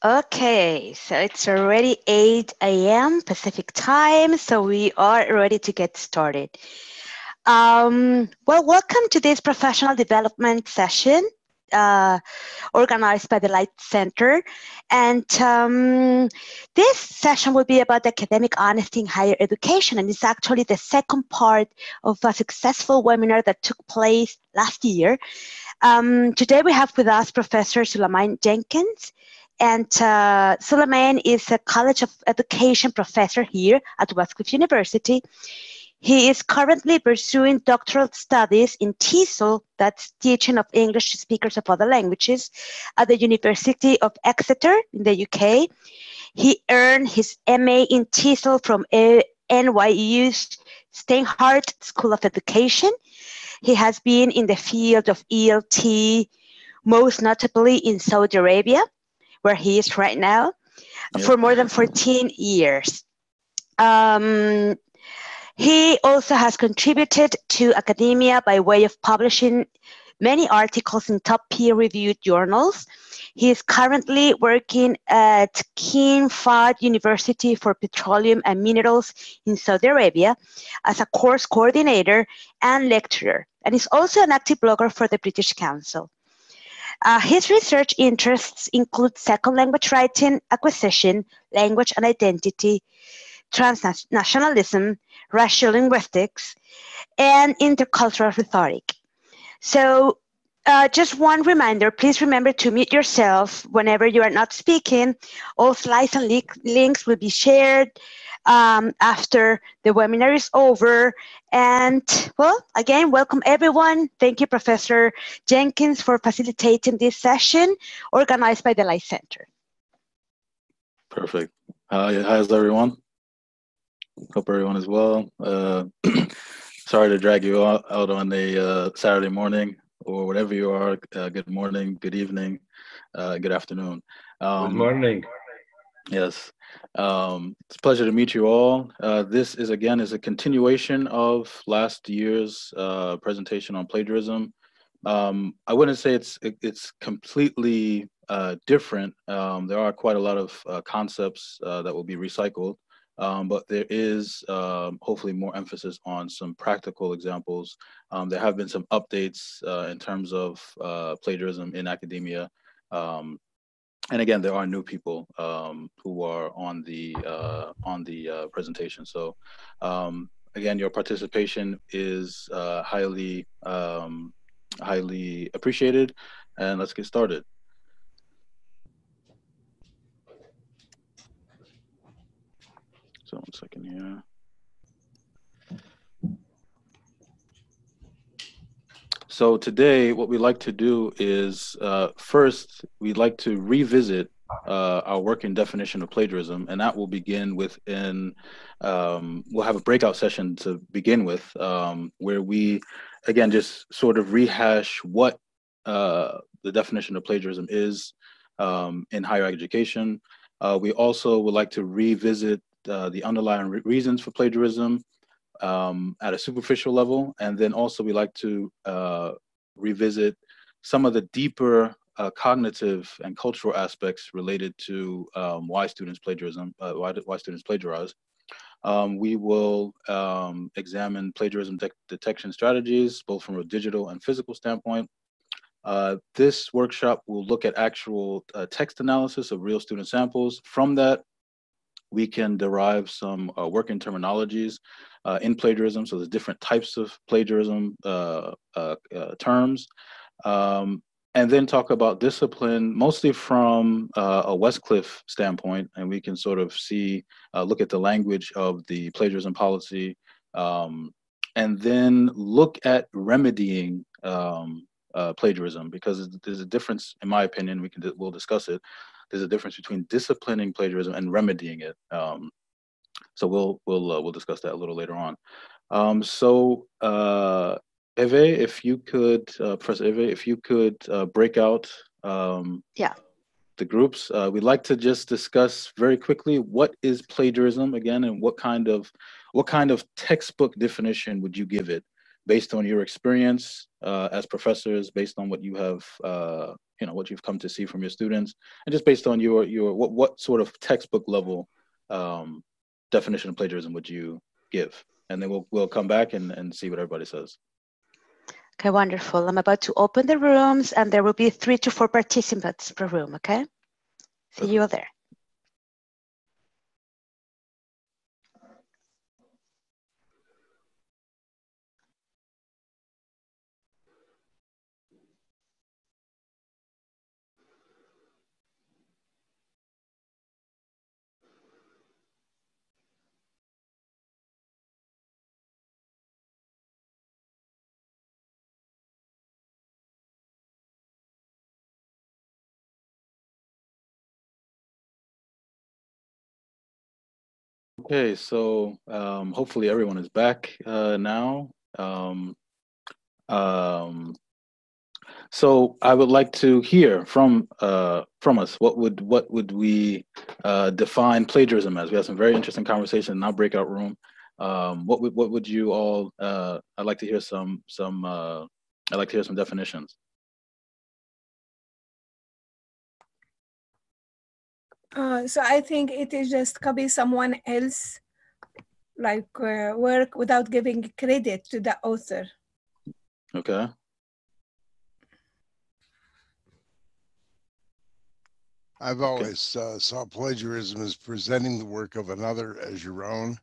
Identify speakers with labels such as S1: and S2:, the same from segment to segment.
S1: Okay, so it's already 8 a.m. Pacific time, so we are ready to get started. Well, welcome to this professional development session organized by the LITE Center. And this session will be about academic honesty in higher education, and it's actually the second part of a successful webinar that took place last year. Today we have with us Professor Sulaiman Jenkins. And Sulaiman is a College of Education professor here at Westcliff University. He is currently pursuing doctoral studies in TESOL, that's Teaching of English to Speakers of Other Languages, at the University of Exeter in the UK. He earned his MA in TESOL from NYU's Steinhardt School of Education. He has been in the field of ELT, most notably in Saudi Arabia, where he is right now, for more than 14 years. He also has contributed to academia by way of publishing many articles in top peer-reviewed journals. He is currently working at King Fahd University for Petroleum and Minerals in Saudi Arabia as a course coordinator and lecturer, and is also an active blogger for the British Council. His research interests include second language writing acquisition, language and identity, transnationalism, racial linguistics, and intercultural rhetoric. So just one reminder, please remember to mute yourself whenever you are not speaking. All slides and links will be shared after the webinar is over. And well, again, welcome everyone. Thank you, Professor Jenkins, for facilitating this session organized by the LITE Center.
S2: Perfect. How's everyone? Hope everyone is well. Sorry to drag you out on a Saturday morning or whatever you are. Good morning, good evening, good afternoon.
S3: Good morning.
S2: Yes. It's a pleasure to meet you all. This is a continuation of last year's presentation on plagiarism. I wouldn't say it's completely different. There are quite a lot of concepts that will be recycled, but there is hopefully more emphasis on some practical examples. There have been some updates in terms of plagiarism in academia. And again, there are new people who are on the presentation. So again, your participation is highly appreciated. And let's get started. So 1 second here. So today, what we like to do is first, we'd like to revisit our working definition of plagiarism, and that will begin within, we'll have a breakout session to begin with, where we, again, just sort of rehash what the definition of plagiarism is in higher education. We also would like to revisit the underlying reasons for plagiarism at a superficial level. And then also we like to revisit some of the deeper cognitive and cultural aspects related to why students plagiarize. We will examine plagiarism detection strategies, both from a digital and physical standpoint. This workshop will look at actual text analysis of real student samples. From that, we can derive some working terminologies in plagiarism. So there's different types of plagiarism terms. And then talk about discipline, mostly from a Westcliff standpoint. And we can sort of see, look at the language of the plagiarism policy, and then look at remedying plagiarism, because there's a difference, in my opinion, we'll discuss it. There's a difference between disciplining plagiarism and remedying it. So we'll discuss that a little later on. Eve, if you could, Professor Eve, if you could break out the groups. We'd like to just discuss very quickly what is plagiarism again, and what kind of textbook definition would you give it, based on your experience as professors, based on what you have what you've come to see from your students, and just based on your what sort of textbook level definition of plagiarism would you give? And then we'll come back and see what everybody says.
S1: Okay, wonderful. I'm about to open the rooms, and there will be 3 to 4 participants per room, okay? See you all there.
S2: Okay, so hopefully everyone is back now. So I would like to hear from us. What would we define plagiarism as? We had some very interesting conversation in our breakout room. What would you all? I'd like to hear some definitions.
S3: So I think it is just copy someone else, like work without giving credit to the author.
S2: Okay.
S4: I've always saw plagiarism as presenting the work of another as your own.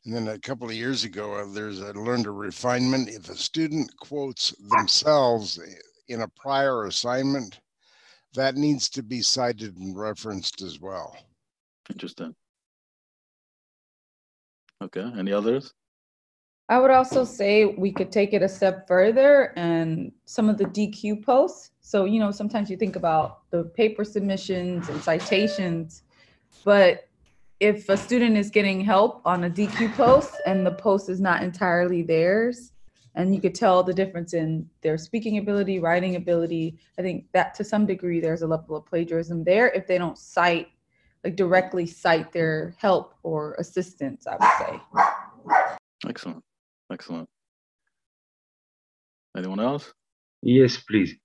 S4: And then a couple of years ago, I learned a refinement. If a student quotes themselves in a prior assignment, that needs to be cited and referenced as well.
S2: Interesting. Okay, any others?
S5: I would also say we could take it a step further and some of the DQ posts. So, sometimes you think about the paper submissions and citations, but if a student is getting help on a DQ post and the post is not entirely theirs, and you could tell the difference in their speaking ability, writing ability, I think that to some degree there's a level of plagiarism there if they don't directly cite their help or assistance, I would say.
S2: Excellent. Excellent. Anyone else?
S6: Yes, please.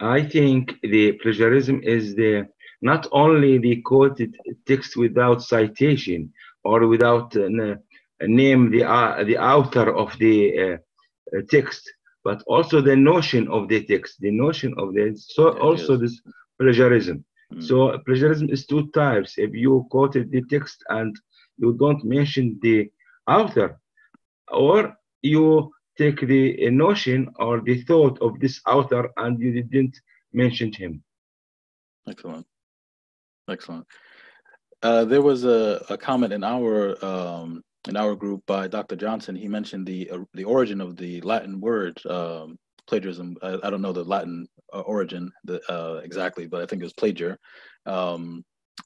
S6: I think the plagiarism is not only the quoted text without citation or without name the author of the text, but also the notion of the text, this plagiarism. So plagiarism is 2 types. If you quoted the text and you don't mention the author, or you take the notion or the thought of this author and you didn't mention him.
S2: Excellent. Excellent. There was a comment in our group by Dr. Johnson. He mentioned the origin of the Latin word plagiarism. I don't know the Latin origin exactly, but I think it was plagiar.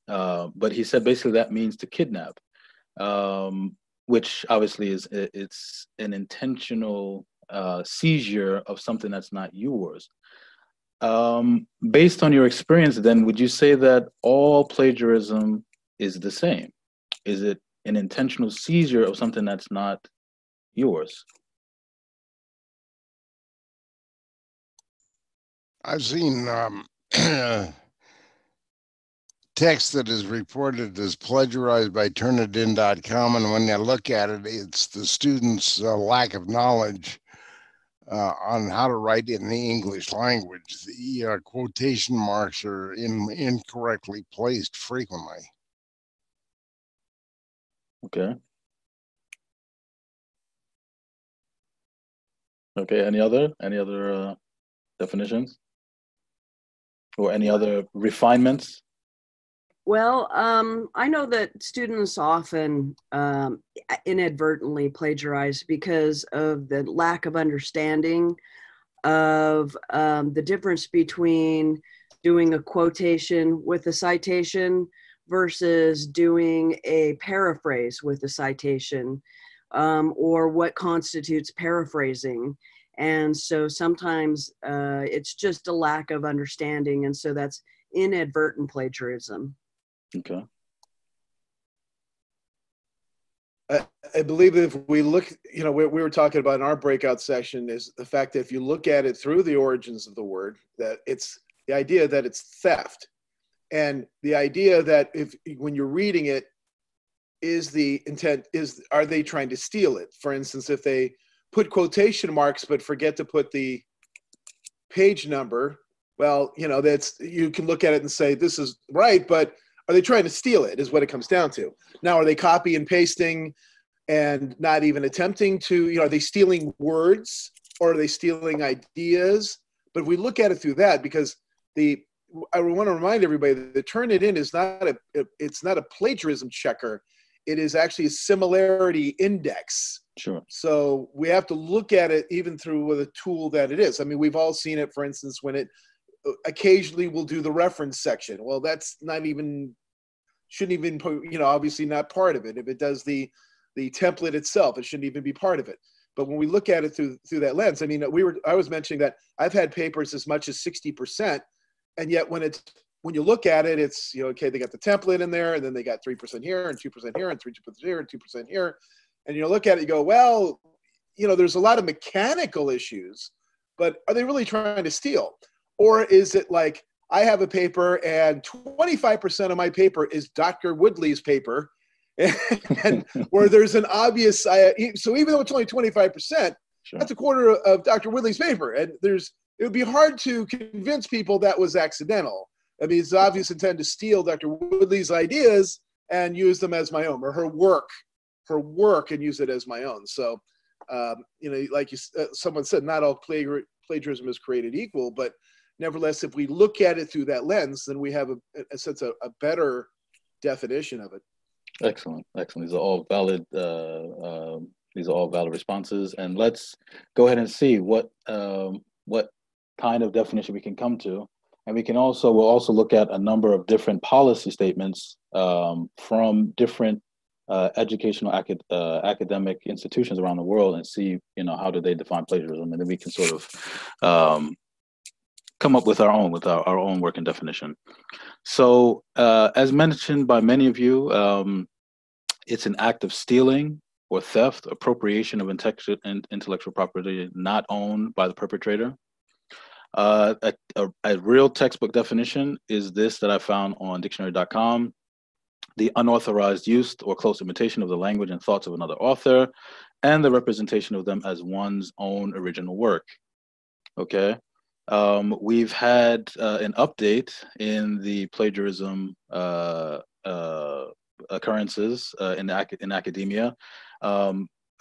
S2: But he said basically that means to kidnap. Which obviously it's an intentional seizure of something that's not yours. Based on your experience, then, would you say that all plagiarism is the same? Is it an intentional seizure of something that's not yours?
S4: I've seen text that is reported as plagiarized by Turnitin.com, and when you look at it, it's the student's lack of knowledge on how to write in the English language. The quotation marks are incorrectly placed frequently.
S2: Okay. Okay. Any other definitions or any other refinements?
S7: Well, I know that students often inadvertently plagiarize because of the lack of understanding of the difference between doing a quotation with a citation versus doing a paraphrase with a citation, or what constitutes paraphrasing. And so sometimes it's just a lack of understanding, and so that's inadvertent plagiarism.
S2: Okay.
S8: I believe if we look, we were talking about in our breakout session is the fact that if you look at it through the origins of the word, that it's the idea that it's theft, and the idea that when you're reading it, is the intent, are they trying to steal it? For instance, if they put quotation marks but forget to put the page number, well, you know, you can look at it and say this is right, but are they trying to steal it is what it comes down to. Now, are they copy and pasting and not even attempting to, you know, are they stealing words or are they stealing ideas? But if we look at it through that, because I want to remind everybody that the Turnitin is it's not a plagiarism checker. It is actually a similarity index.
S2: Sure.
S8: So we have to look at it even through the tool that it is. I mean, we've all seen it, for instance, when it occasionally will do the reference section. Well, that's shouldn't even, you know, obviously not part of it. If it does the template itself, it shouldn't even be part of it. But when we look at it through that lens, I mean, I was mentioning that I've had papers as much as 60%, and yet when you look at it, it's, you know, okay, they got the template in there, and then they got 3% here, and 2% here, and 3% here, and 2% here. And you look at it, you go, well, you know, there's a lot of mechanical issues, but are they really trying to steal? Or is it like, I have a paper and 25% of my paper is Dr. Woodley's paper, and where there's an obvious, so even though it's only 25%,
S2: sure,
S8: that's a quarter of Dr. Woodley's paper. And it would be hard to convince people that was accidental. I mean, it's obvious intent to steal Dr. Woodley's ideas and use them as my own, or her work and use it as my own. So, you know, like someone said, not all plagiarism is created equal, but nevertheless, if we look at it through that lens, then we have a sense of a better definition of it.
S2: Excellent, excellent. These are all valid. These are all valid responses, and let's go ahead and see what kind of definition we can come to. And we'll also look at a number of different policy statements from different educational academic institutions around the world, and see, you know, how do they define plagiarism, and then we can sort of come up with our own working definition. So as mentioned by many of you, it's an act of stealing or theft, appropriation of intellectual property not owned by the perpetrator. A real textbook definition is this that I found on dictionary.com: the unauthorized use or close imitation of the language and thoughts of another author, and the representation of them as one's own original work. Okay. We've had an update in the plagiarism occurrences in academia.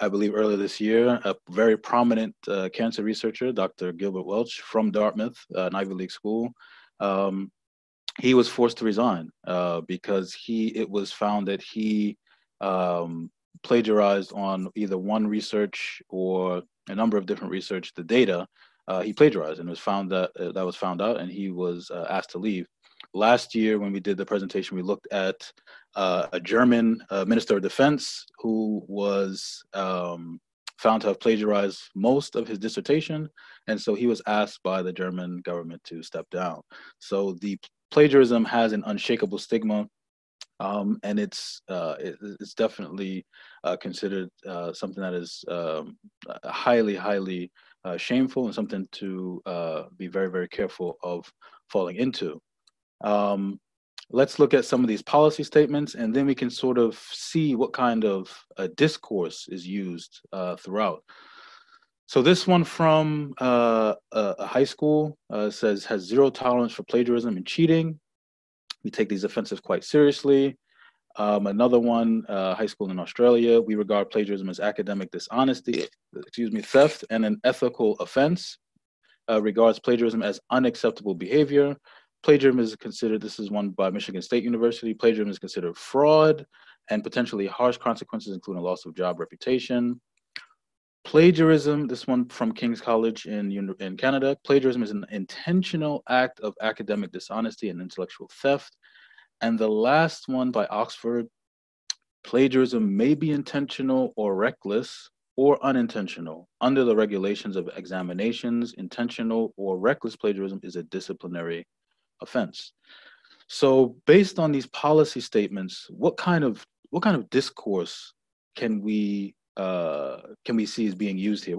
S2: I believe earlier this year, a very prominent cancer researcher, Dr. Gilbert Welch from Dartmouth, an Ivy League school, he was forced to resign because it was found that he plagiarized on either one research or a number of different research, the data. He plagiarized, and it was found that was found out, and he was asked to leave. Last year, when we did the presentation, we looked at a German Minister of Defense who was found to have plagiarized most of his dissertation, and so he was asked by the German government to step down. So the plagiarism has an unshakable stigma, and it's definitely considered something that is highly shameful, and something to be very, very careful of falling into. Let's look at some of these policy statements, and then we can sort of see what kind of discourse is used throughout. So this one from a high school says, has zero tolerance for plagiarism and cheating. We take these offenses quite seriously. Another one, high school in Australia, we regard plagiarism as academic dishonesty, theft, and an ethical offense. Regards plagiarism as unacceptable behavior. Plagiarism is considered, this is one by Michigan State University, plagiarism is considered fraud and potentially harsh consequences, including loss of job, reputation. Plagiarism, this one from King's College in Canada, plagiarism is an intentional act of academic dishonesty and intellectual theft. And the last one by Oxford, plagiarism may be intentional or reckless or unintentional. Under the regulations of examinations, intentional or reckless plagiarism is a disciplinary offense. So based on these policy statements, what kind of discourse can we see is being used here?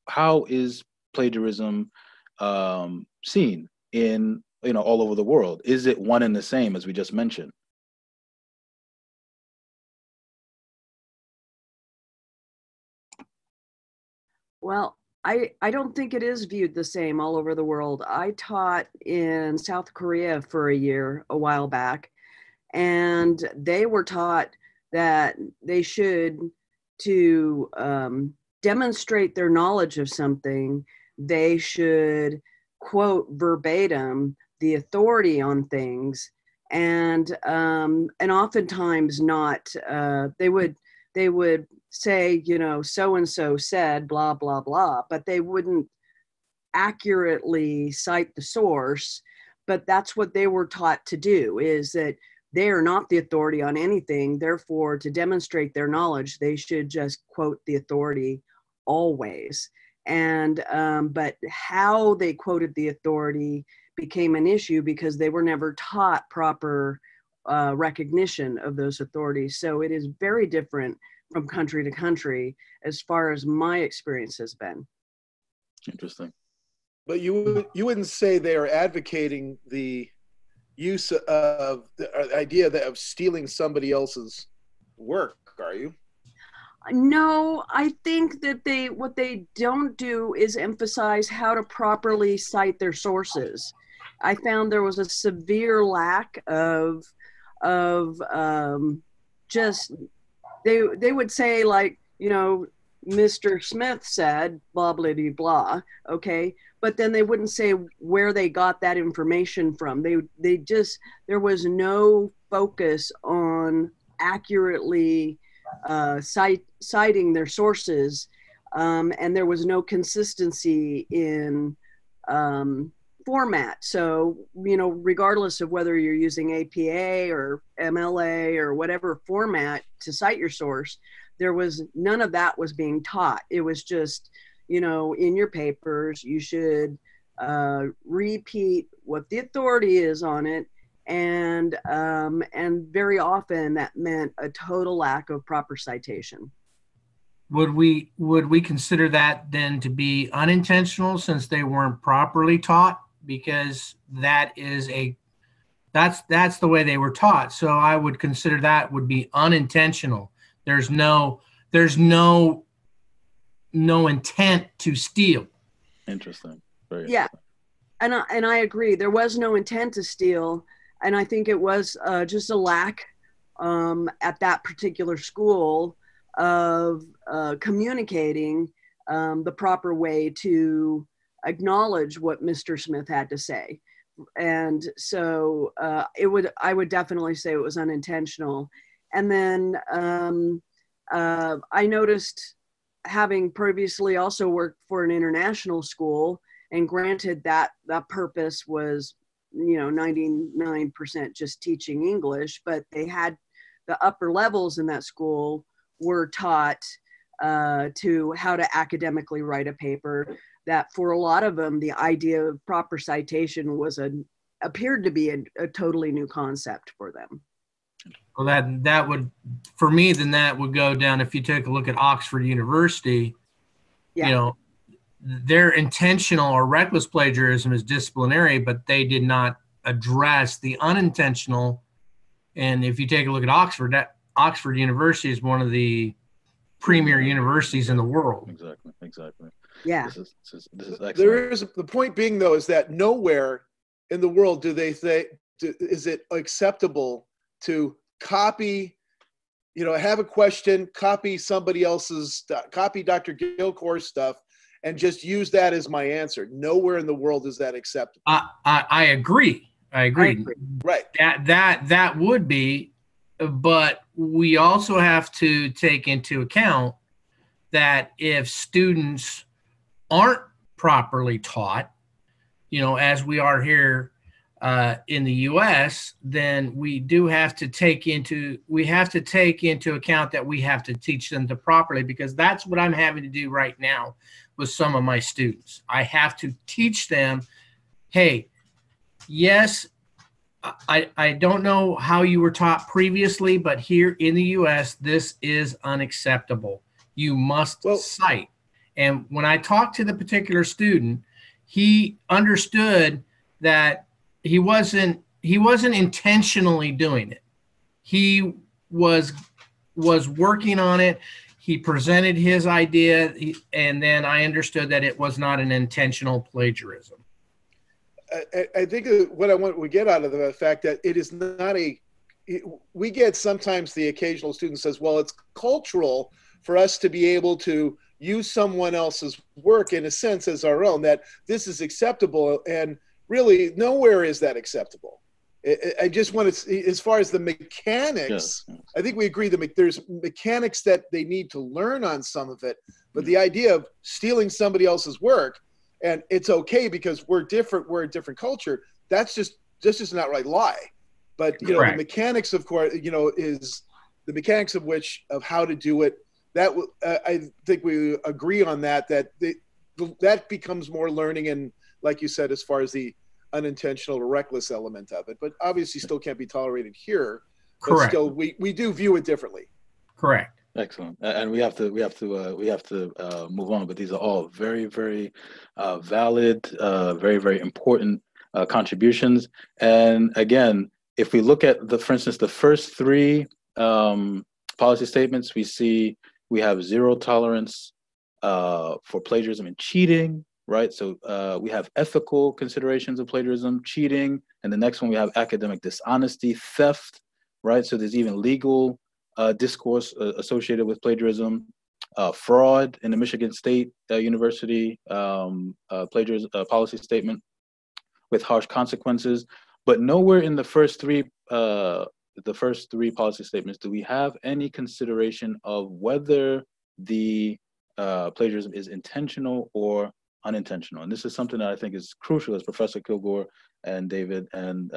S2: How is plagiarism seen in, all over the world? Is it one and the same, as we just mentioned?
S7: Well, I don't think it is viewed the same all over the world. I taught in South Korea for a year a while back, and they were taught that they should, to demonstrate their knowledge of something, they should quote verbatim the authority on things, and oftentimes not. They would say, so and so said blah blah blah, but they wouldn't accurately cite the source. But that's what they were taught to do, is that they are not the authority on anything. Therefore, to demonstrate their knowledge, they should just quote the authority always. And but how they quoted the authority became an issue because they were never taught proper recognition of those authorities. So it is very different from country to country as far as my experience has been.
S2: Interesting.
S8: But you wouldn't say they are advocating the use of the idea of stealing somebody else's work, are you?
S7: No, I think that what they don't do is emphasize how to properly cite their sources. I found there was a severe lack of just, they would say, like, Mr. Smith said blah blah blah blah, okay, but then they wouldn't say where they got that information from. They just, there was no focus on accurately citing their sources, and there was no consistency in format. So, regardless of whether you're using APA or MLA or whatever format to cite your source, there was none of that was being taught. It was just, in your papers, you should repeat what the authority is on it. And very often that meant a total lack of proper citation.
S9: Would we consider that then to be unintentional, since they weren't properly taught? Because that's the way they were taught. So I would consider that would be unintentional. There's no intent to steal.
S2: Interesting. Very
S7: yeah. Interesting. And I agree. There was no intent to steal. And I think it was just a lack at that particular school of communicating the proper way to acknowledge what Mr. Smith had to say. And so I would definitely say it was unintentional. And then I noticed, having previously also worked for an international school, and granted that purpose was, 99% just teaching English, but they had the upper levels in that school were taught to how to academically write a paper, that for a lot of them, the idea of proper citation appeared to be a totally new concept for them.
S9: Well, that would, for me, then that would go down, if you take a look at Oxford University,
S7: yeah.
S9: Their intentional or reckless plagiarism is disciplinary, but they did not address the unintentional. And if you take a look at Oxford, Oxford University is one of the premier universities in the world.
S2: Exactly.
S7: Yeah.
S2: This is excellent.
S8: The point being, though, is that nowhere in the world do they say, is it acceptable to copy, have a question, copy somebody else's, copy Dr. Gilcore's stuff, and just use that as my answer. Nowhere in the world is that acceptable.
S9: I agree.
S8: Right.
S9: That would be, but we also have to take into account that if students aren't properly taught, as we are here in the U.S., then we do have to take into account that we have to teach them to properly, because that's what I'm having to do right now with some of my students. I have to teach them, hey, yes, I don't know how you were taught previously, but here in the U.S., this is unacceptable. You must cite. And when I talked to the particular student, he understood that he wasn't intentionally doing it. He was working on it. He presented his idea, and then I understood that it was not an intentional plagiarism.
S8: I think what we get out of the fact that it is not we get sometimes the occasional student says, well, it's cultural for us to be able to use someone else's work in a sense as our own, that this is acceptable, and really nowhere is that acceptable. I just want to, as far as the mechanics, yes. I think we agree that there's mechanics that they need to learn on some of it, but the idea of stealing somebody else's work, and it's okay because we're different, we're a different culture, that's just not right lie. But, you know, Correct. The mechanics, of course, you know, is the mechanics of how to do it. That I think we agree on that that becomes more learning, and like you said, as far as the unintentional or reckless element of it, but obviously still can't be tolerated here.
S9: Correct.
S8: But still, we do view it differently.
S9: Correct.
S2: Excellent. And we have to move on. But these are all very, very valid, very, very important contributions. And again, if we look at for instance, the first three policy statements, we see we have zero tolerance for plagiarism and cheating, right? So we have ethical considerations of plagiarism, cheating, and the next one we have academic dishonesty, theft, right? So there's even legal discourse associated with plagiarism, fraud in the Michigan State University plagiarism policy statement with harsh consequences. But nowhere in the first three policy statements do we have any consideration of whether the plagiarism is intentional or unintentional. And this is something that I think is crucial, as Professor Kilgore and David and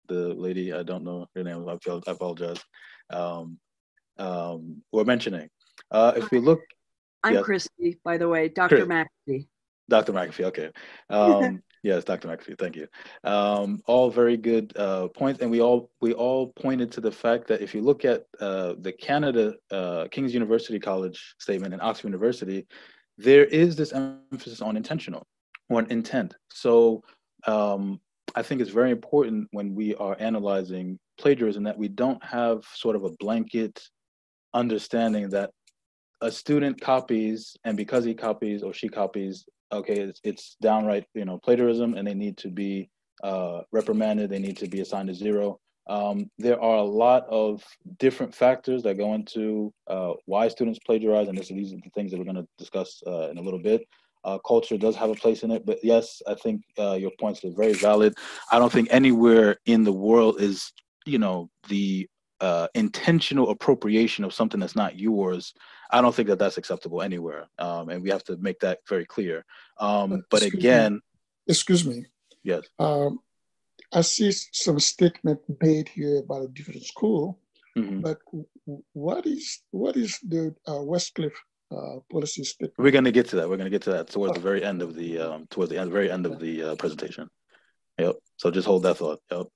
S2: the lady, I don't know her name, I apologize, were mentioning. If we look,
S7: I'm
S2: yes.
S7: Christy, by the way, Dr. McAfee.
S2: Dr. McAfee, okay. Yes, Dr. McAfee, thank you. All very good points, and we all pointed to the fact that if you look at the Canada King's University College statement and Oxford University, there is this emphasis on intentional or an intent. So I think it's very important when we are analyzing plagiarism that we don't have sort of a blanket understanding that a student copies, and because he copies or she copies, okay, it's downright, you know, plagiarism, and they need to be reprimanded. They need to be assigned a zero. There are a lot of different factors that go into why students plagiarize, and these are the things that we're going to discuss in a little bit. Culture does have a place in it, but yes, I think your points are very valid. I don't think anywhere in the world is, you know, the intentional appropriation of something that's not yours. I don't think that that's acceptable anywhere, and we have to make that very clear. But again,
S10: excuse me.
S2: Yes.
S10: I see some statement made here about a different school, but what is the Westcliff policy statement?
S2: We're going to get to that. We're going to get to that towards the very end of the very end of the presentation. Yep. So just hold that thought. Yep.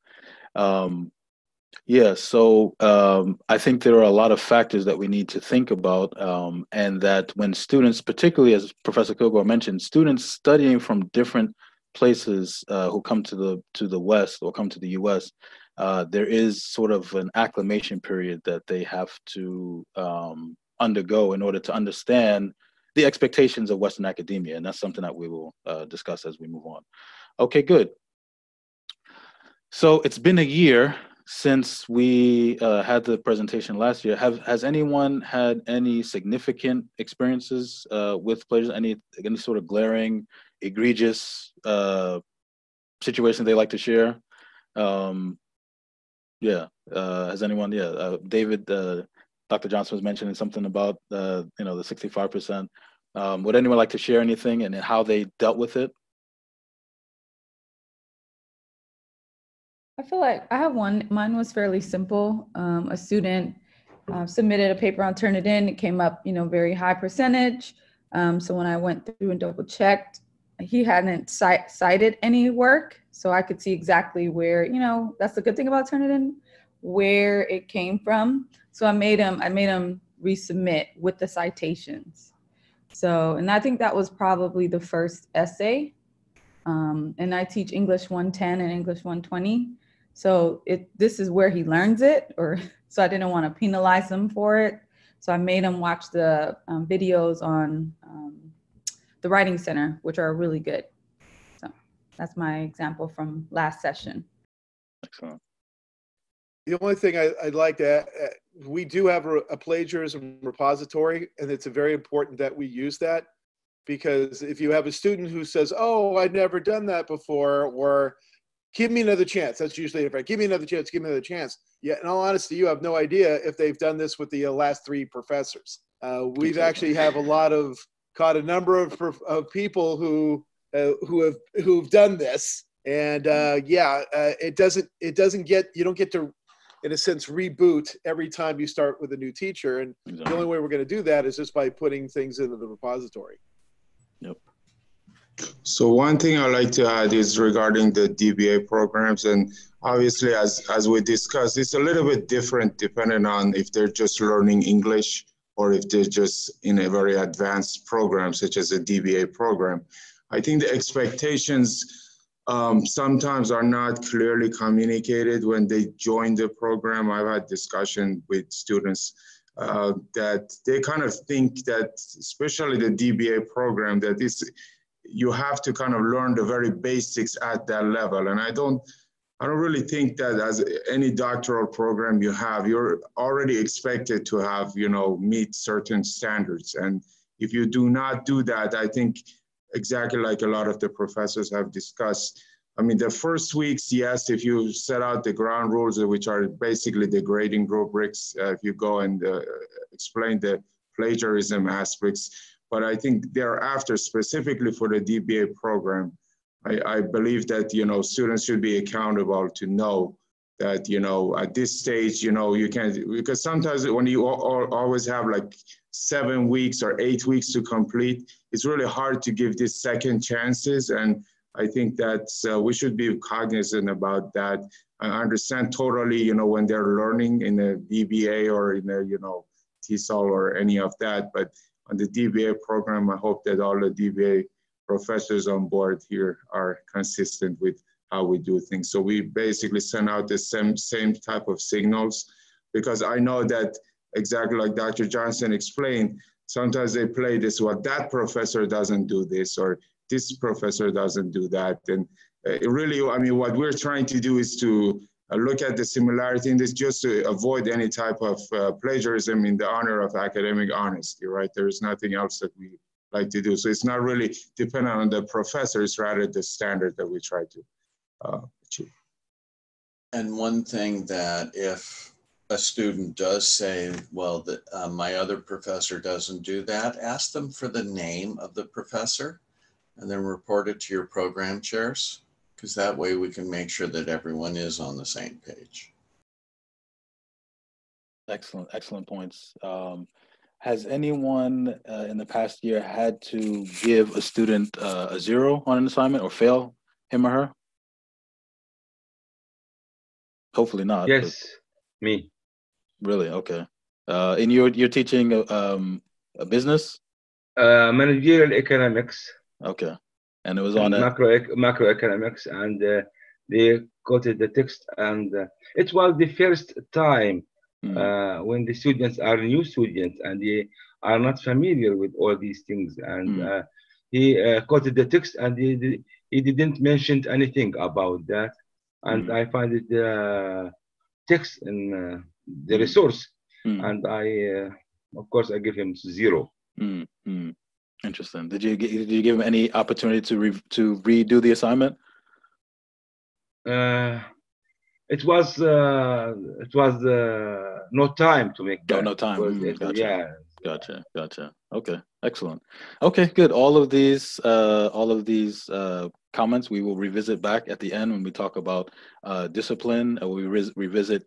S2: Yeah, so I think there are a lot of factors that we need to think about, and that when students, particularly as Professor Kilgore mentioned, students studying from different places who come to the West or come to the US, there is sort of an acclimation period that they have to undergo in order to understand the expectations of Western academia, and that's something that we will discuss as we move on. Okay, good. So it's been a year since we had the presentation last year. Has anyone had any significant experiences with plagiarism? Any sort of glaring, egregious situation they like to share? Yeah. Has anyone? Yeah. David, Dr. Johnson was mentioning something about the 65%. Would anyone like to share anything and how they dealt with it?
S5: I feel like I have one. Mine was fairly simple. A student submitted a paper on Turnitin. It came up, very high percentage. So when I went through and double checked, he hadn't cited any work. So I could see exactly where, that's the good thing about Turnitin, where it came from. So I made him resubmit with the citations. So, and I think that was probably the first essay. And I teach English 110 and English 120. So this is where he learns it, so I didn't want to penalize him for it. So I made him watch the videos on the Writing Center, which are really good. So that's my example from last session.
S2: Excellent.
S8: The only thing I'd like to add, we do have a plagiarism repository, and it's very important that we use that, because if you have a student who says, oh, I'd never done that before, or give me another chance, that's usually if I give me another chance, give me another chance. Yeah, in all honesty, you have no idea if they've done this with the last 3 professors. We've actually have caught a number of people who've done this, and it doesn't get, you don't get to, in a sense, reboot every time you start with a new teacher. And the only way we're going to do that is just by putting things into the repository.
S2: Yep.
S11: So one thing I like to add is regarding the DBA programs, and obviously as we discussed, it's a little bit different depending on if they're just learning English or if they're just in a very advanced program such as a DBA program. I think the expectations sometimes are not clearly communicated when they join the program. I've had discussion with students that they kind of think that, especially the DBA program, that you have to kind of learn the very basics at that level. And I don't really think that as any doctoral program you have, you're already expected to have, meet certain standards. And if you do not do that, I think exactly like a lot of the professors have discussed, I mean, the first weeks, yes, if you set out the ground rules, which are basically the grading rubrics, if you go and explain the plagiarism aspects. But I think thereafter, specifically for the DBA program, I believe that, students should be accountable to know that, at this stage, you can't, because sometimes when you always have like 7 weeks or 8 weeks to complete, it's really hard to give these second chances. And I think that we should be cognizant about that. I understand totally, when they're learning in a DBA or in a, TESOL or any of that, but on the DBA program, I hope that all the DBA professors on board here are consistent with how we do things. So we basically send out the same type of signals, because I know that exactly like Dr. Johnson explained, sometimes they play this, well, that professor doesn't do this, or this professor doesn't do that. And it really, I mean, what we're trying to do is to look at the similarity in this, just to avoid any type of plagiarism in the honor of academic honesty, right? There is nothing else that we like to do. So it's not really dependent on the professors, rather the standard that we try to achieve.
S12: And one thing that if a student does say, well, my other professor doesn't do that, ask them for the name of the professor and then report it to your program chairs, because that way we can make sure that everyone is on the same page.
S2: Excellent points. Has anyone in the past year had to give a student a 0 on an assignment or fail him or her? Hopefully not.
S6: Yes, me.
S2: Really? Okay. And you're teaching a business?
S6: Managerial economics.
S2: Okay. And it was on
S6: macroeconomics, and they quoted the text, and it was the first time when the students are new students and they are not familiar with all these things, and he quoted the text, and he didn't mention anything about that, and I find it text in the resource, and I of course I give him 0.
S2: Interesting. Did you give him any opportunity to redo the assignment?
S6: It was no time to make that.
S2: No time.
S6: Gotcha.
S2: Yeah. Gotcha. Okay. Excellent. Okay. Good. All of these comments we will revisit back at the end when we talk about discipline. We revisit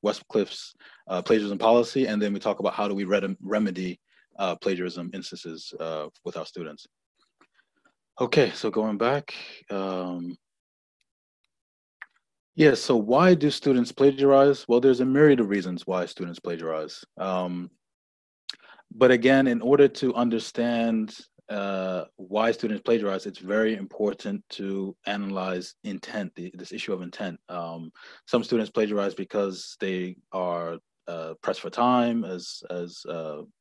S2: Westcliff's plagiarism policy, and then we talk about how do we remedy plagiarism instances with our students. Okay, so going back, yeah, so why do students plagiarize? Well, there's a myriad of reasons why students plagiarize. But again, in order to understand why students plagiarize, it's very important to analyze intent, this issue of intent. Some students plagiarize because they are pressed for time, as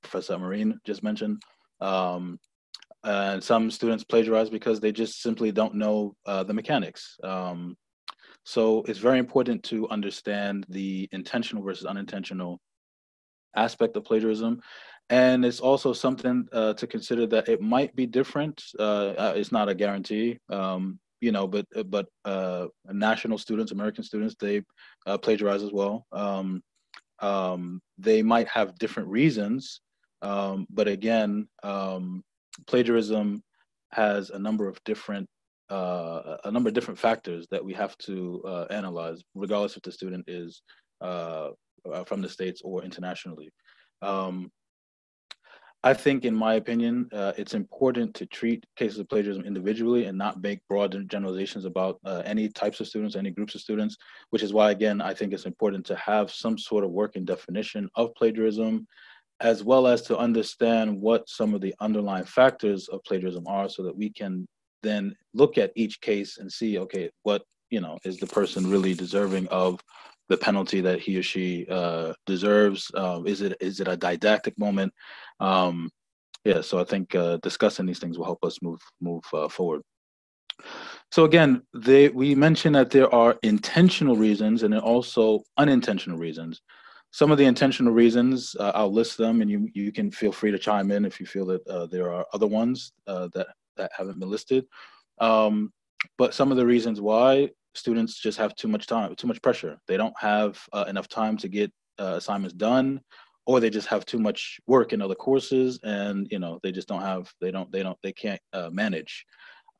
S2: Professor Marine just mentioned. And some students plagiarize because they just simply don't know the mechanics. So it's very important to understand the intentional versus unintentional aspect of plagiarism. And it's also something to consider that it might be different. It's not a guarantee, you know, but national students, American students, they plagiarize as well. They might have different reasons, but again, plagiarism has a number of different factors that we have to analyze, regardless if the student is from the States or internationally. I think, in my opinion, it's important to treat cases of plagiarism individually and not make broad generalizations about any types of students, any groups of students, which is why, again, I think it's important to have some sort of working definition of plagiarism, as well as to understand what some of the underlying factors of plagiarism are, so that we can then look at each case and see, okay, what, you know, is the person really deserving of the penalty that he or she deserves? Is it a didactic moment? Yeah, so I think discussing these things will help us move forward. So again, we mentioned that there are intentional reasons and then also unintentional reasons. Some of the intentional reasons, I'll list them, and you can feel free to chime in if you feel that there are other ones that haven't been listed. But some of the reasons why: students just have too much time, too much pressure. They don't have enough time to get assignments done, or they just have too much work in other courses, and you know, they just don't have, they can't manage.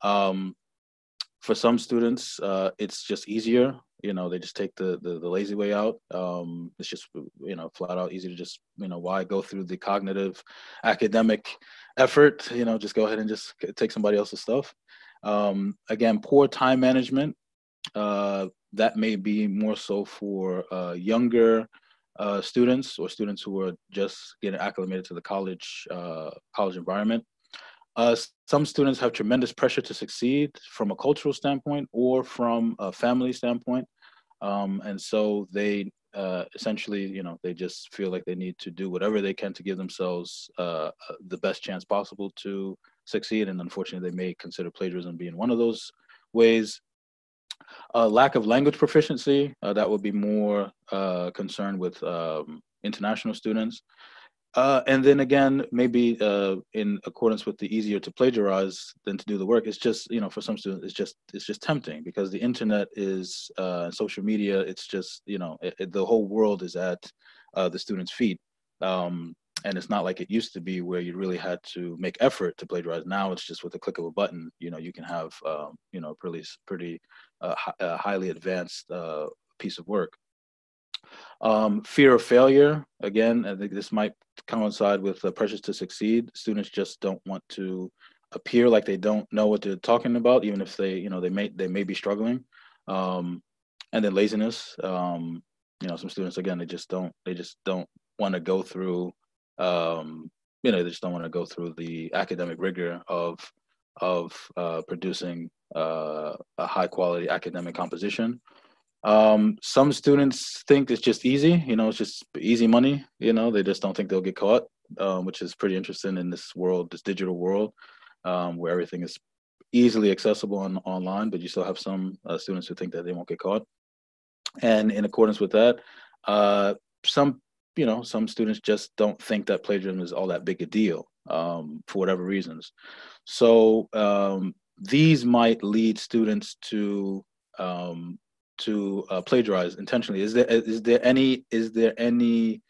S2: For some students, it's just easier. You know, they just take the lazy way out. It's just, you know, flat out easy to just, you know, why go through the cognitive academic effort? You know, just go ahead and just take somebody else's stuff. Again, poor time management. That may be more so for younger students, or students who are just getting acclimated to the college environment. Some students have tremendous pressure to succeed from a cultural standpoint or from a family standpoint. And so they essentially, you know, they just feel like they need to do whatever they can to give themselves the best chance possible to succeed. And unfortunately, they may consider plagiarism being one of those ways. Lack of language proficiency, that would be more concerned with international students. And then again, maybe in accordance with the easier to plagiarize than to do the work, it's just, you know, for some students, it's just tempting, because the internet is social media. It's just, you know, the whole world is at the student's feet. And it's not like it used to be, where you really had to make effort to plagiarize. Now it's just with a click of a button, you know, you can have, you know, pretty highly advanced piece of work. Fear of failure. Again, I think this might coincide with the pressures to succeed. Students just don't want to appear like they don't know what they're talking about, even if they, you know, they may be struggling. And then laziness. You know, some students, again, they just don't want to go through, you know, they just don't want to go through the academic rigor of producing a high quality academic composition. Some students think it's just easy, you know, it's just easy money, you know, they just don't think they'll get caught, which is pretty interesting in this world, this digital world, where everything is easily accessible online, but you still have some students who think that they won't get caught. And in accordance with that, some students just don't think that plagiarism is all that big a deal, for whatever reasons. So these might lead students to plagiarize intentionally. Is there any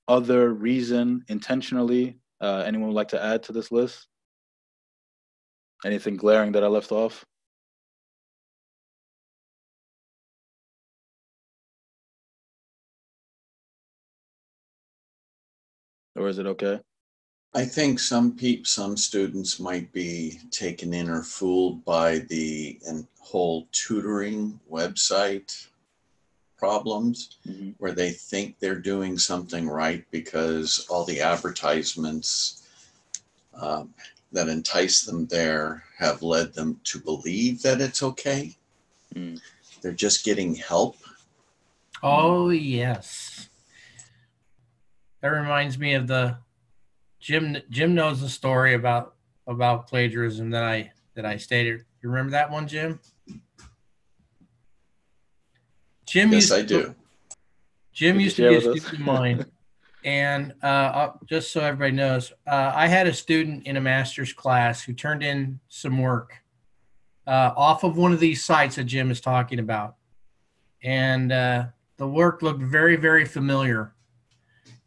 S2: other reason intentionally? Anyone would like to add to this list? Anything glaring that I left off? Or is it okay?
S12: I think some students might be taken in or fooled by the whole tutoring website problems, where they think they're doing something right because all the advertisements that entice them there have led them to believe that it's okay. They're just getting help.
S9: Oh, yes. That reminds me of the Jim knows the story about plagiarism that I stated. You remember that one, Jim?
S12: Yes, I do.
S9: Jim used to be a student of mine. And just so everybody knows, I had a student in a master's class who turned in some work off of one of these sites that Jim is talking about. And the work looked very, very familiar.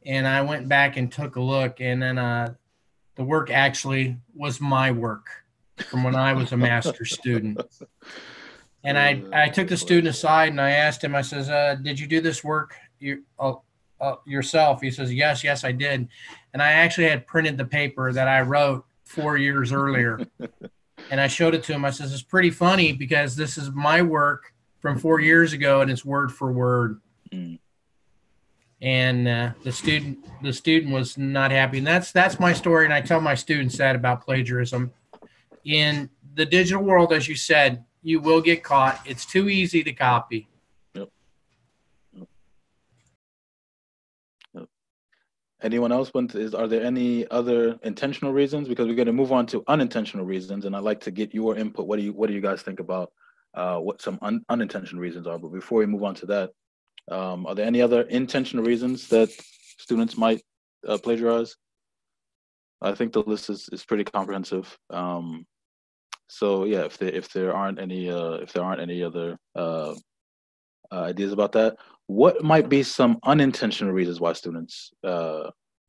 S9: And I went back and took a look, and then the work actually was my work from when I was a master's student. And I took the student aside and I asked him, I says, did you do this work yourself? He says, yes, I did. And I actually had printed the paper that I wrote 4 years earlier. And I showed it to him. I says, it's pretty funny because this is my work from 4 years ago and it's word for word. And the student was not happy. And that's my story. And I tell my students that about plagiarism. In the digital world, as you said, you will get caught. It's too easy to copy.
S2: Yep. Anyone else? Are there any other intentional reasons? Because we're going to move on to unintentional reasons, and I'd like to get your input. What do you guys think about what some unintentional reasons are? But before we move on to that, are there any other intentional reasons that students might plagiarize? I think the list is pretty comprehensive. So yeah, if there aren't any other ideas about that, what might be some unintentional reasons why students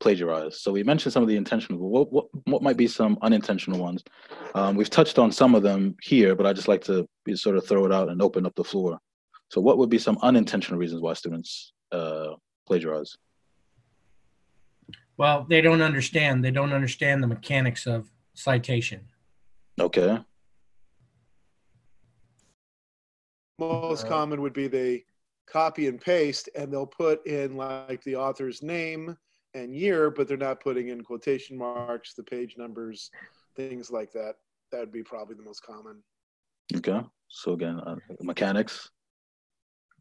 S2: plagiarize? So we mentioned some of the intentional, but what might be some unintentional ones? We've touched on some of them here, but I just like to sort of throw it out and open up the floor. So what would be some unintentional reasons why students plagiarize?
S9: Well, they don't understand. They don't understand the mechanics of citation.
S2: Okay.
S8: Most common would be they copy and paste, and they'll put in like the author's name and year, but they're not putting in quotation marks, the page numbers, things like that. That would be probably the most common.
S2: Okay. So again, mechanics.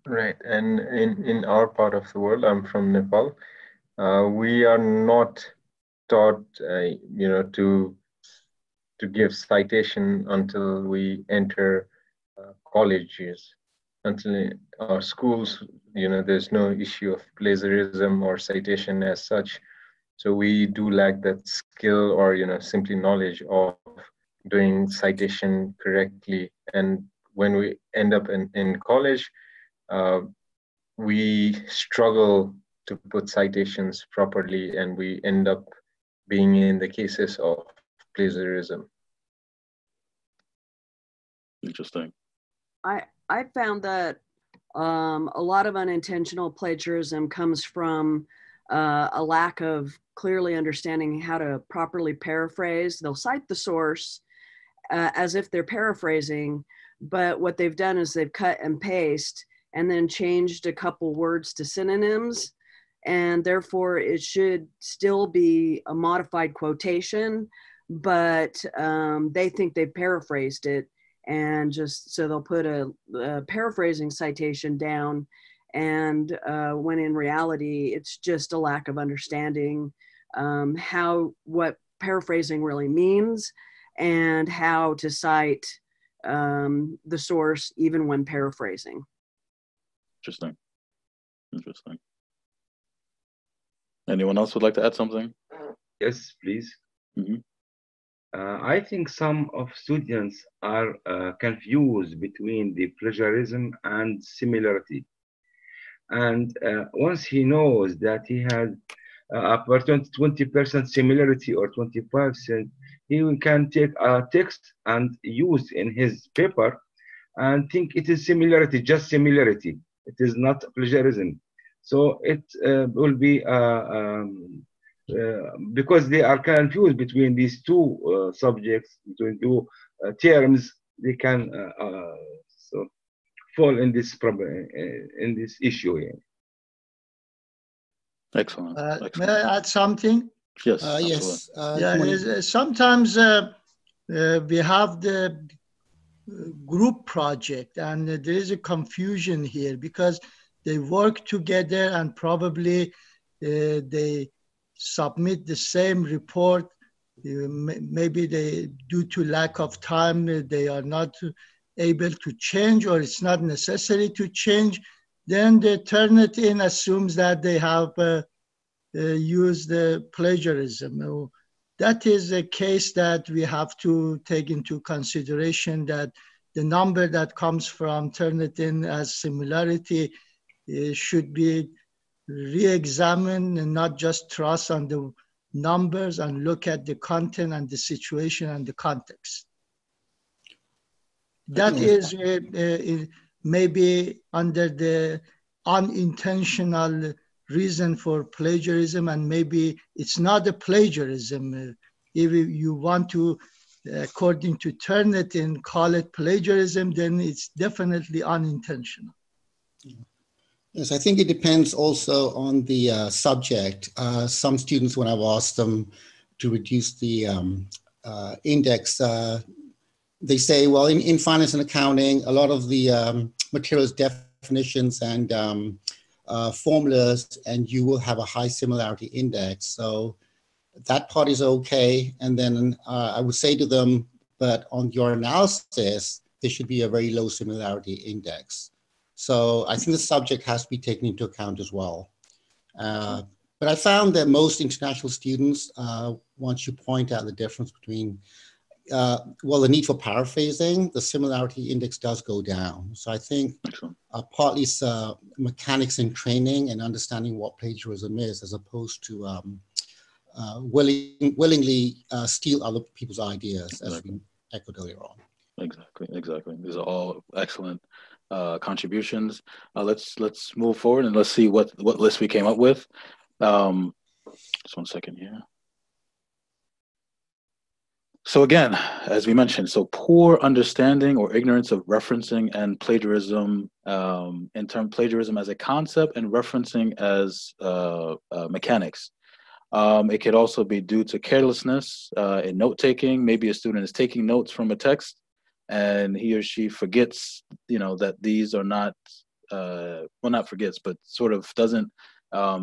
S13: Right. And in our part of the world, I'm from Nepal, we are not taught, to give citation until we enter colleges. Until our schools, there's no issue of plagiarism or citation as such. So we do lack that skill or, simply knowledge of doing citation correctly. And when we end up in college, we struggle to put citations properly, and we end up being in the cases of plagiarism.
S2: Interesting.
S7: I found that a lot of unintentional plagiarism comes from a lack of clearly understanding how to properly paraphrase. They'll cite the source as if they're paraphrasing, but what they've done is they've cut and paste and then changed a couple words to synonyms, and therefore it should still be a modified quotation, but they think they've paraphrased it, and just so they'll put a paraphrasing citation down, and when in reality it's just a lack of understanding what paraphrasing really means and how to cite the source even when paraphrasing.
S2: Interesting. Anyone else would like to add something?
S6: Yes, please.
S2: Mm-hmm.
S6: I think some of students are confused between the plagiarism and similarity. And once he knows that he has a 20% similarity or 25%, he can take a text and use in his paper and think it is similarity, just similarity. It is not plagiarism. So it will be because they are confused between these two subjects, between two terms, they can so fall in this problem, in this issue. Yeah.
S2: Excellent.
S14: May I add something?
S2: Yes.
S14: Yes.
S10: Sometimes we have the group project, and there is a confusion here because they work together and probably they submit the same report. Maybe they, due to lack of time, they are not able to change, or it's not necessary to change. Then the Turnitin assumes that they have used plagiarism. That is a case that we have to take into consideration, that the number that comes from Turnitin as similarity should be re-examined and not just trust on the numbers and look at the content and the situation and the context. That is maybe under the unintentional reason for plagiarism, and maybe it's not a plagiarism. If you want to, according to Turnitin, call it plagiarism, then it's definitely unintentional.
S14: Yes, I think it depends also on the subject. Some students, when I've asked them to reduce the index, they say, well, in finance and accounting, a lot of the materials, definitions, and formulas, and you will have a high similarity index. So that part is okay. And then I would say to them, but on your analysis, there should be a very low similarity index. So I think the subject has to be taken into account as well. But I found that most international students, once you point out the difference between, well, the need for paraphrasing, the similarity index does go down. So I think partly it's mechanics in training and understanding what plagiarism is, as opposed to willingly steal other people's ideas, as we echoed earlier on.
S2: Exactly. These are all excellent contributions. Let's move forward and let's see what list we came up with. Just 1 second here. So again, as we mentioned, so poor understanding or ignorance of referencing and plagiarism, in term plagiarism as a concept and referencing as mechanics. It could also be due to carelessness in note-taking. Maybe a student is taking notes from a text and he or she forgets, that these are not, well, not forgets, but sort of doesn't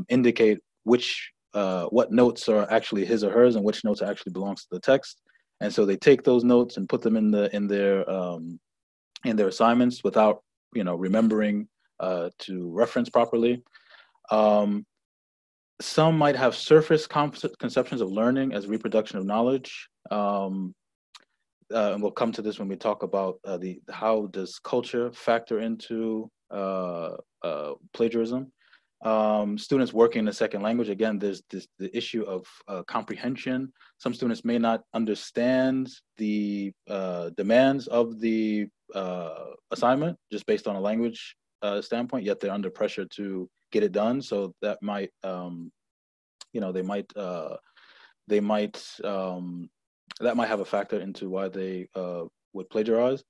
S2: indicate what notes are actually his or hers and which notes actually belongs to the text. And so they take those notes and put them in their assignments without, remembering to reference properly. Some might have surface conceptions of learning as reproduction of knowledge. And we'll come to this when we talk about how does culture factor into plagiarism. Students working in a second language, again, there's the issue of comprehension. Some students may not understand the demands of the assignment just based on a language standpoint, yet they're under pressure to get it done. So that might, that might have a factor into why they would plagiarize.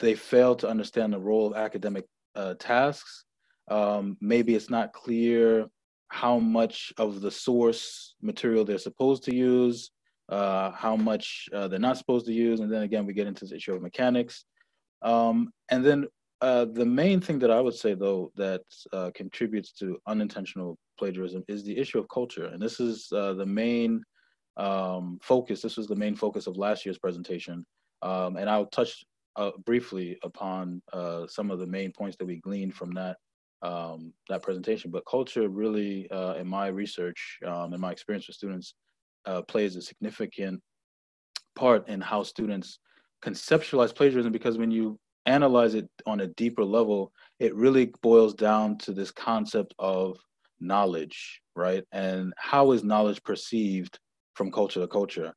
S2: They fail to understand the role of academic tasks. Maybe it's not clear how much of the source material they're supposed to use, how much they're not supposed to use. And then again, we get into this issue of mechanics. And then the main thing that I would say, though, that contributes to unintentional plagiarism is the issue of culture. And this is the main focus. This was the main focus of last year's presentation. And I'll touch briefly upon some of the main points that we gleaned from that presentation. But culture really, in my research, in my experience with students, plays a significant part in how students conceptualize plagiarism, because when you analyze it on a deeper level, it really boils down to this concept of knowledge, right? And how is knowledge perceived from culture to culture?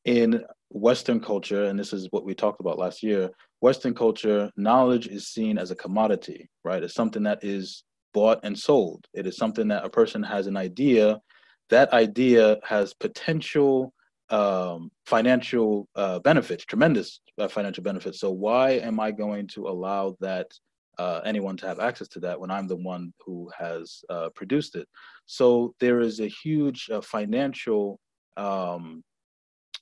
S2: In Western culture, and this is what we talked about last year, Western culture, knowledge is seen as a commodity, right? It's something that is bought and sold. It is something that a person has an idea. That idea has potential financial benefits, tremendous financial benefits. So why am I going to allow that anyone to have access to that when I'm the one who has produced it. So there is a huge financial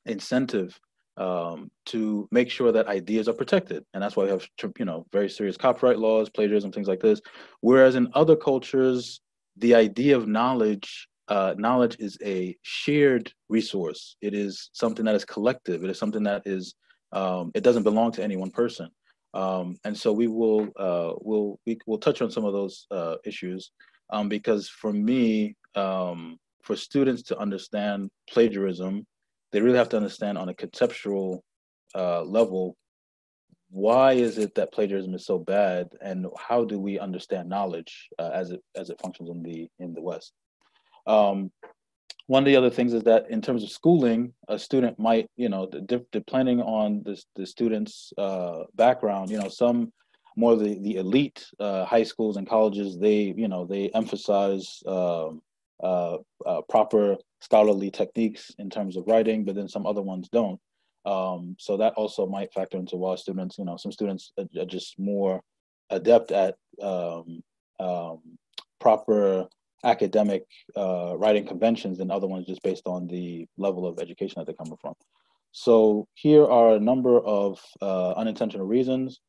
S2: incentive to make sure that ideas are protected, and that's why we have, you know, very serious copyright laws, plagiarism, things like this. Whereas in other cultures, the idea of knowledge is a shared resource. It is something that is collective. It is something that is it doesn't belong to any one person. And so we will we'll touch on some of those issues because for me, for students to understand plagiarism, they really have to understand on a conceptual level, why is it that plagiarism is so bad, and how do we understand knowledge as it functions in the West? One of the other things is that in terms of schooling, a student might, you know, depending on the student's background, you know, some more of the elite high schools and colleges, they, you know, they emphasize proper scholarly techniques in terms of writing, but then some other ones don't. So that also might factor into why students, you know, some students are just more adept at proper academic writing conventions than other ones, just based on the level of education that they're coming from. So here are a number of unintentional reasons,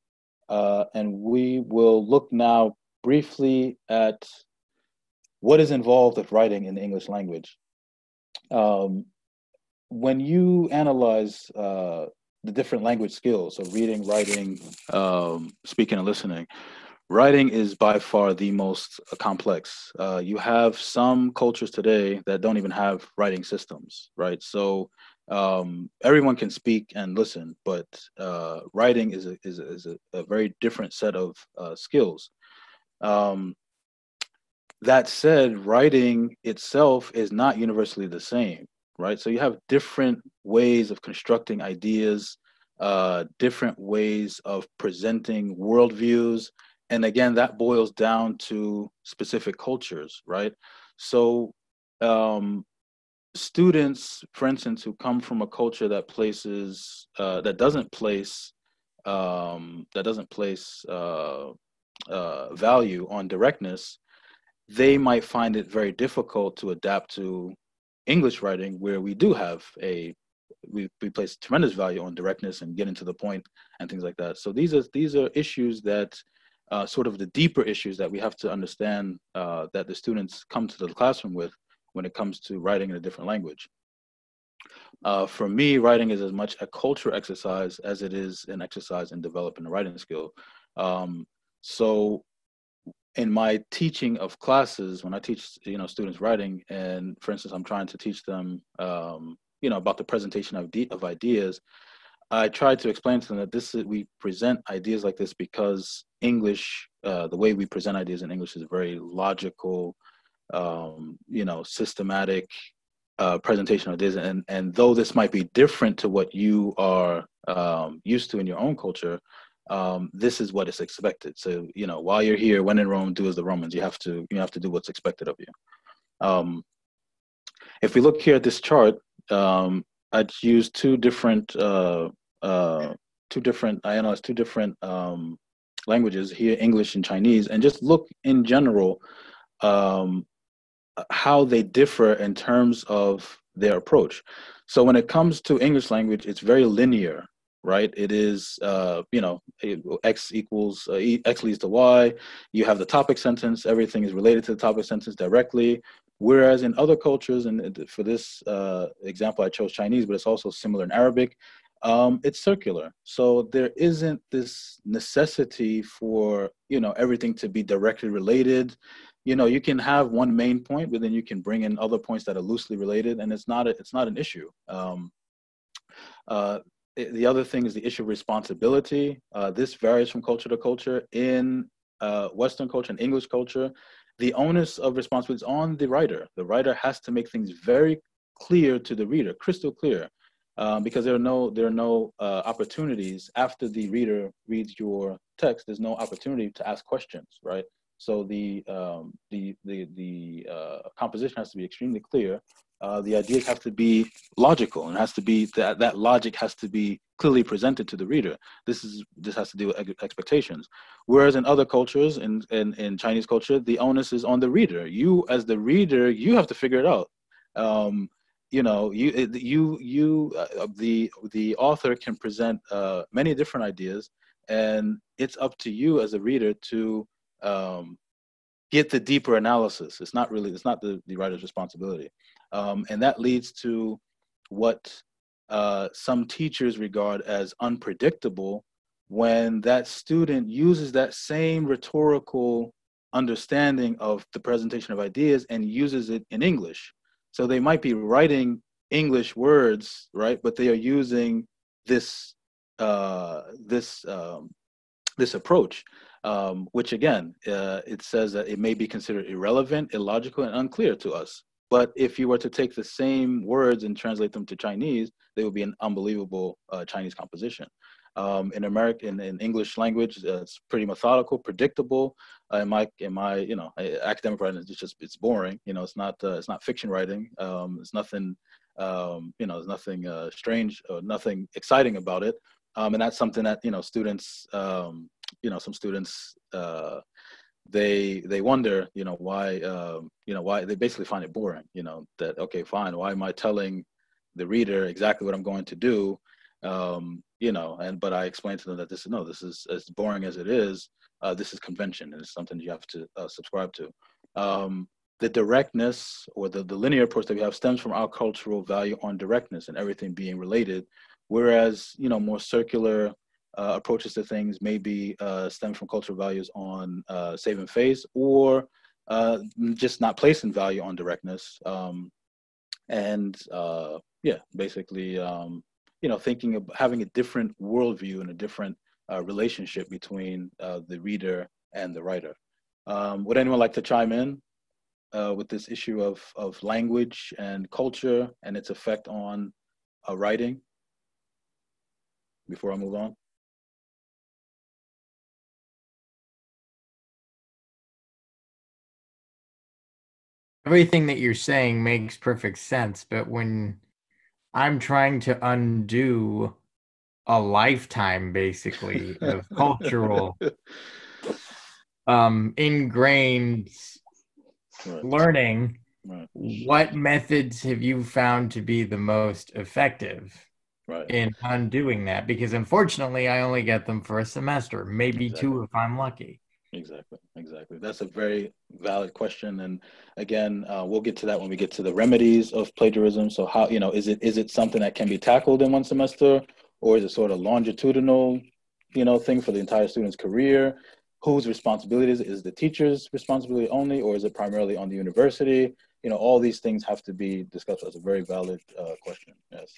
S2: and we will look now briefly at what is involved with writing in the English language. When you analyze the different language skills, so reading, writing, speaking, and listening, writing is by far the most complex. You have some cultures today that don't even have writing systems, right? So everyone can speak and listen, but writing is a very different set of skills. That said, writing itself is not universally the same, right? So you have different ways of constructing ideas, different ways of presenting worldviews. And again, that boils down to specific cultures, right? So students, for instance, who come from a culture that places, that doesn't place value on directness, they might find it very difficult to adapt to English writing, where we do have we place tremendous value on directness and getting to the point and things like that. So these are issues that sort of the deeper issues that we have to understand that the students come to the classroom with when it comes to writing in a different language. For me, writing is as much a cultural exercise as it is an exercise in developing a writing skill. So in my teaching of classes, when I teach, you know, students writing, and for instance, I'm trying to teach them, you know, about the presentation of ideas, I try to explain to them that we present ideas like this because English, the way we present ideas in English is very logical, you know, systematic presentation of ideas. And though this might be different to what you are used to in your own culture, this is what is expected. So, you know, while you're here, when in Rome, do as the Romans. You have to do what's expected of you. If we look here at this chart, I'd use two different languages here, English and Chinese, and just look in general how they differ in terms of their approach. So when it comes to English language, it's very linear, right? It is, you know, X leads to Y. You have the topic sentence. Everything is related to the topic sentence directly. Whereas in other cultures, and for this example, I chose Chinese, but it's also similar in Arabic, it's circular. So there isn't this necessity for, you know, everything to be directly related. You know, you can have one main point, but then you can bring in other points that are loosely related, and it's not an issue. The other thing is the issue of responsibility. This varies from culture to culture. In Western culture and English culture, the onus of responsibility is on the writer. The writer has to make things very clear to the reader, crystal clear, because there are no opportunities after the reader reads your text. There's no opportunity to ask questions, right? So the composition has to be extremely clear, The ideas have to be logical, and has to be that logic has to be clearly presented to the reader. This has to do with expectations. Whereas in other cultures, in Chinese culture, the onus is on the reader. You, as the reader, you have to figure it out. The author can present many different ideas, and it's up to you as a reader to get the deeper analysis. It's not the writer's responsibility. And that leads to what some teachers regard as unpredictable, when that student uses that same rhetorical understanding of the presentation of ideas and uses it in English. So they might be writing English words, right? But they are using this approach, which again, it says that it may be considered irrelevant, illogical, and unclear to us. But if you were to take the same words and translate them to Chinese, they would be an unbelievable Chinese composition. In English language, it's pretty methodical, predictable. In my academic writing, it's boring. It's not fiction writing. It's nothing, there's nothing strange or nothing exciting about it. And that's something that students, some students, they wonder, why they basically find it boring. That okay, fine. Why am I telling the reader exactly what I'm going to do? But I explained to them that this is as boring as it is. This is convention, and it's something you have to subscribe to. The directness or the linear approach that we have stems from our cultural value on directness and everything being related, whereas more circular approaches to things maybe stem from cultural values on save and face, or just not placing value on directness. Basically, thinking of having a different worldview and a different relationship between the reader and the writer. Would anyone like to chime in with this issue of language and culture and its effect on writing before I move on?
S15: Everything that you're saying makes perfect sense, but when I'm trying to undo a lifetime, basically, of cultural ingrained learning, what methods have you found to be the most effective in undoing that? Because unfortunately, I only get them for a semester, maybe two if I'm lucky.
S2: Exactly. That's a very valid question, and again, we'll get to that when we get to the remedies of plagiarism. So how, is it something that can be tackled in one semester, or is it sort of longitudinal, thing for the entire student's career? Whose responsibility is it? Is the teacher's responsibility only, or is it primarily on the university? All these things have to be discussed. That's a very valid question. Yes.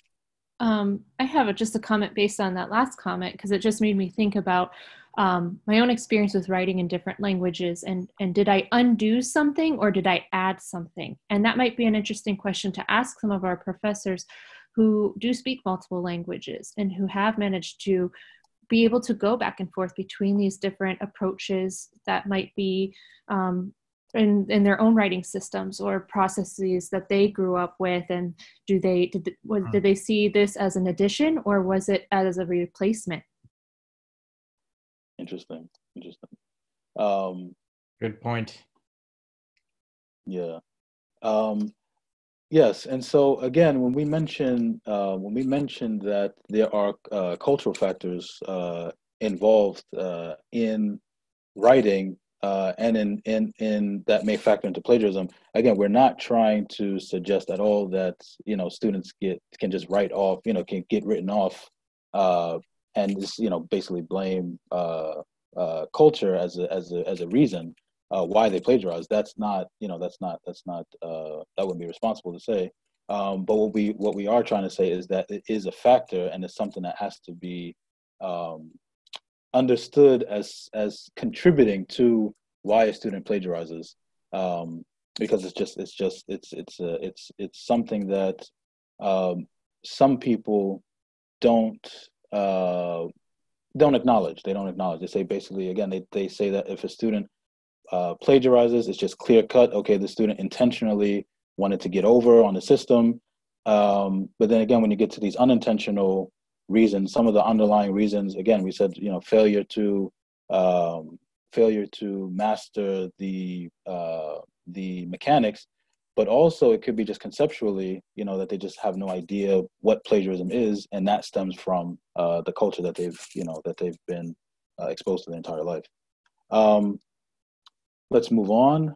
S16: I have just a comment based on that last comment, because it just made me think about my own experience with writing in different languages, and did I undo something or did I add something? And that might be an interesting question to ask some of our professors who do speak multiple languages and who have managed to be able to go back and forth between these different approaches that might be in their own writing systems or processes that they grew up with. And did they see this as an addition, or was it as a replacement?
S2: Interesting.
S15: Good point.
S2: Yeah. Yes, and so again, when we mention that there are cultural factors involved in writing and in that may factor into plagiarism, again, we're not trying to suggest at all that students can just write off, can get written off and just basically blame culture as a reason why they plagiarize. That's not that wouldn't be responsible to say. But what we are trying to say is that it is a factor, and it's something that has to be understood as contributing to why a student plagiarizes, because it's something that some people don't acknowledge. They don't acknowledge. They say basically, again, they say that if a student plagiarizes, it's just clear cut. Okay, the student intentionally wanted to get over on the system. But then again, when you get to these unintentional reasons, some of the underlying reasons, again, we said, failure to master the mechanics, but also it could be just conceptually, that they just have no idea what plagiarism is, and that stems from the culture that they've been exposed to their entire life. Let's move on.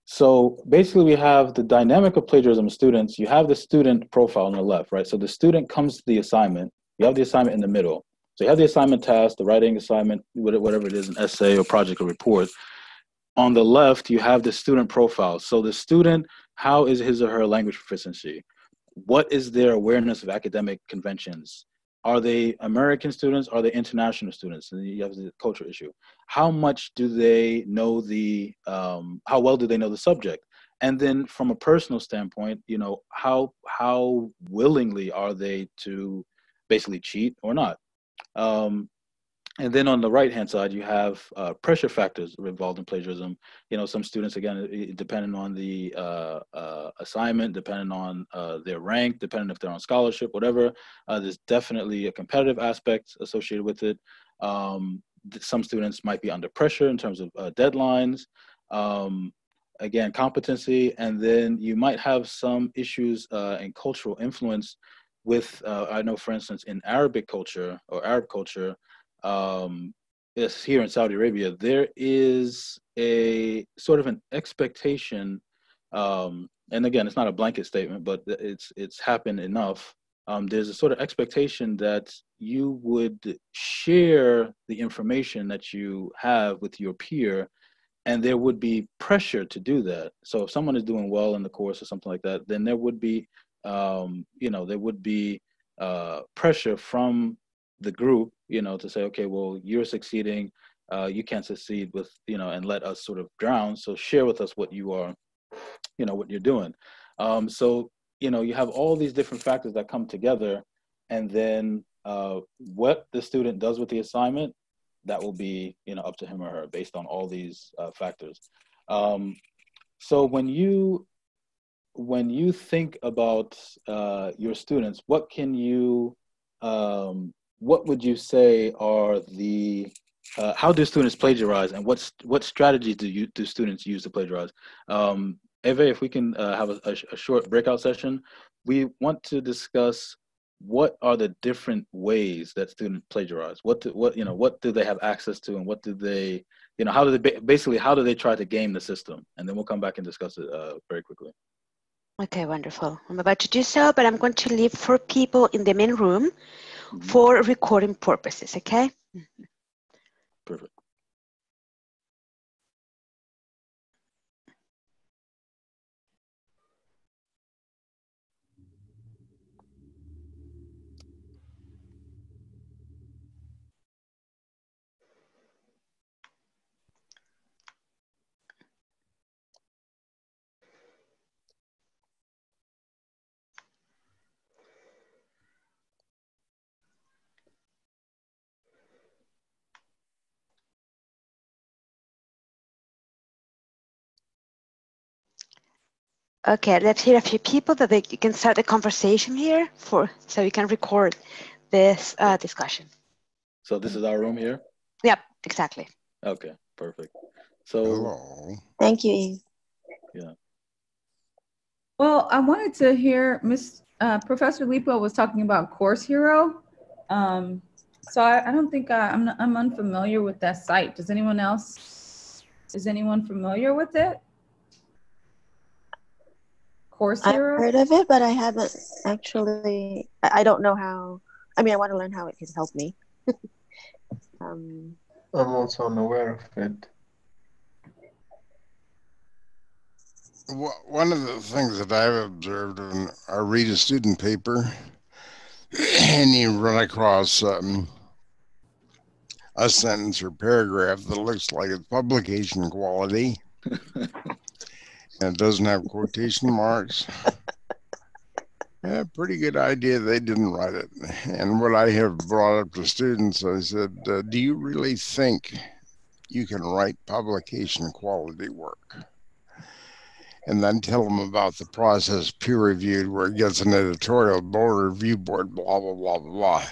S2: So basically, we have the dynamic of plagiarism students. You have the student profile on the left, right? So the student comes to the assignment. You have the assignment in the middle. So you have the assignment task, the writing assignment, whatever it is, an essay or project or report. On the left, you have the student profile. So the student, how is his or her language proficiency? What is their awareness of academic conventions? Are they American students? Are they international students? And you have the culture issue. How much do they know how well do they know the subject? And then from a personal standpoint, how willingly are they to basically cheat or not? And then on the right-hand side, you have pressure factors involved in plagiarism. Some students, again, depending on the assignment, depending on their rank, depending if they're on scholarship, whatever, there's definitely a competitive aspect associated with it. Some students might be under pressure in terms of deadlines, again, competency, and then you might have some issues in cultural influence with, I know, for instance, in Arabic culture or Arab culture, yes, here in Saudi Arabia, there is a sort of an expectation, and again, it's not a blanket statement, but it's happened enough. There's a sort of expectation that you would share the information that you have with your peer, and there would be pressure to do that. So if someone is doing well in the course or something like that, then there would be, pressure from the group, to say, okay, well, you're succeeding, you can't succeed with, and let us sort of drown. So share with us what you are, what you're doing. So, you have all these different factors that come together, and then what the student does with the assignment, that will be, up to him or her based on all these factors. So when you think about your students, what would you say are how do students plagiarize, and what strategies do students use to plagiarize? Eve, if we can have a short breakout session, we want to discuss what are the different ways that students plagiarize. What do they have access to, and what do they, how do they try to game the system? And then we'll come back and discuss it very quickly.
S1: Okay, wonderful. I'm about to do so, but I'm going to leave 4 people in the main room for recording purposes, okay?
S2: Perfect.
S1: Okay, let's hear a few people that you can start the conversation here so you can record this discussion.
S2: So this is our room here?
S1: Yep, exactly.
S2: Okay, perfect. So,
S4: hello.
S17: Thank you, Eve.
S2: Yeah.
S5: Well, I wanted to hear Professor Lipo was talking about Course Hero. So I don't think I'm unfamiliar with that site. Is anyone familiar with it? Course Hero?
S17: I've heard of it, but I haven't actually, I don't know how, I want to learn how it can help me.
S13: I'm also unaware of it.
S4: One of the things that I've observed when I read a student paper and you run across a sentence or paragraph that looks like it's publication quality and it doesn't have quotation marks, pretty good idea they didn't write it. And what I have brought up to students, I said, do you really think you can write publication quality work? and then tell them about the process peer reviewed where it gets an editorial board review board, blah, blah, blah, blah, blah.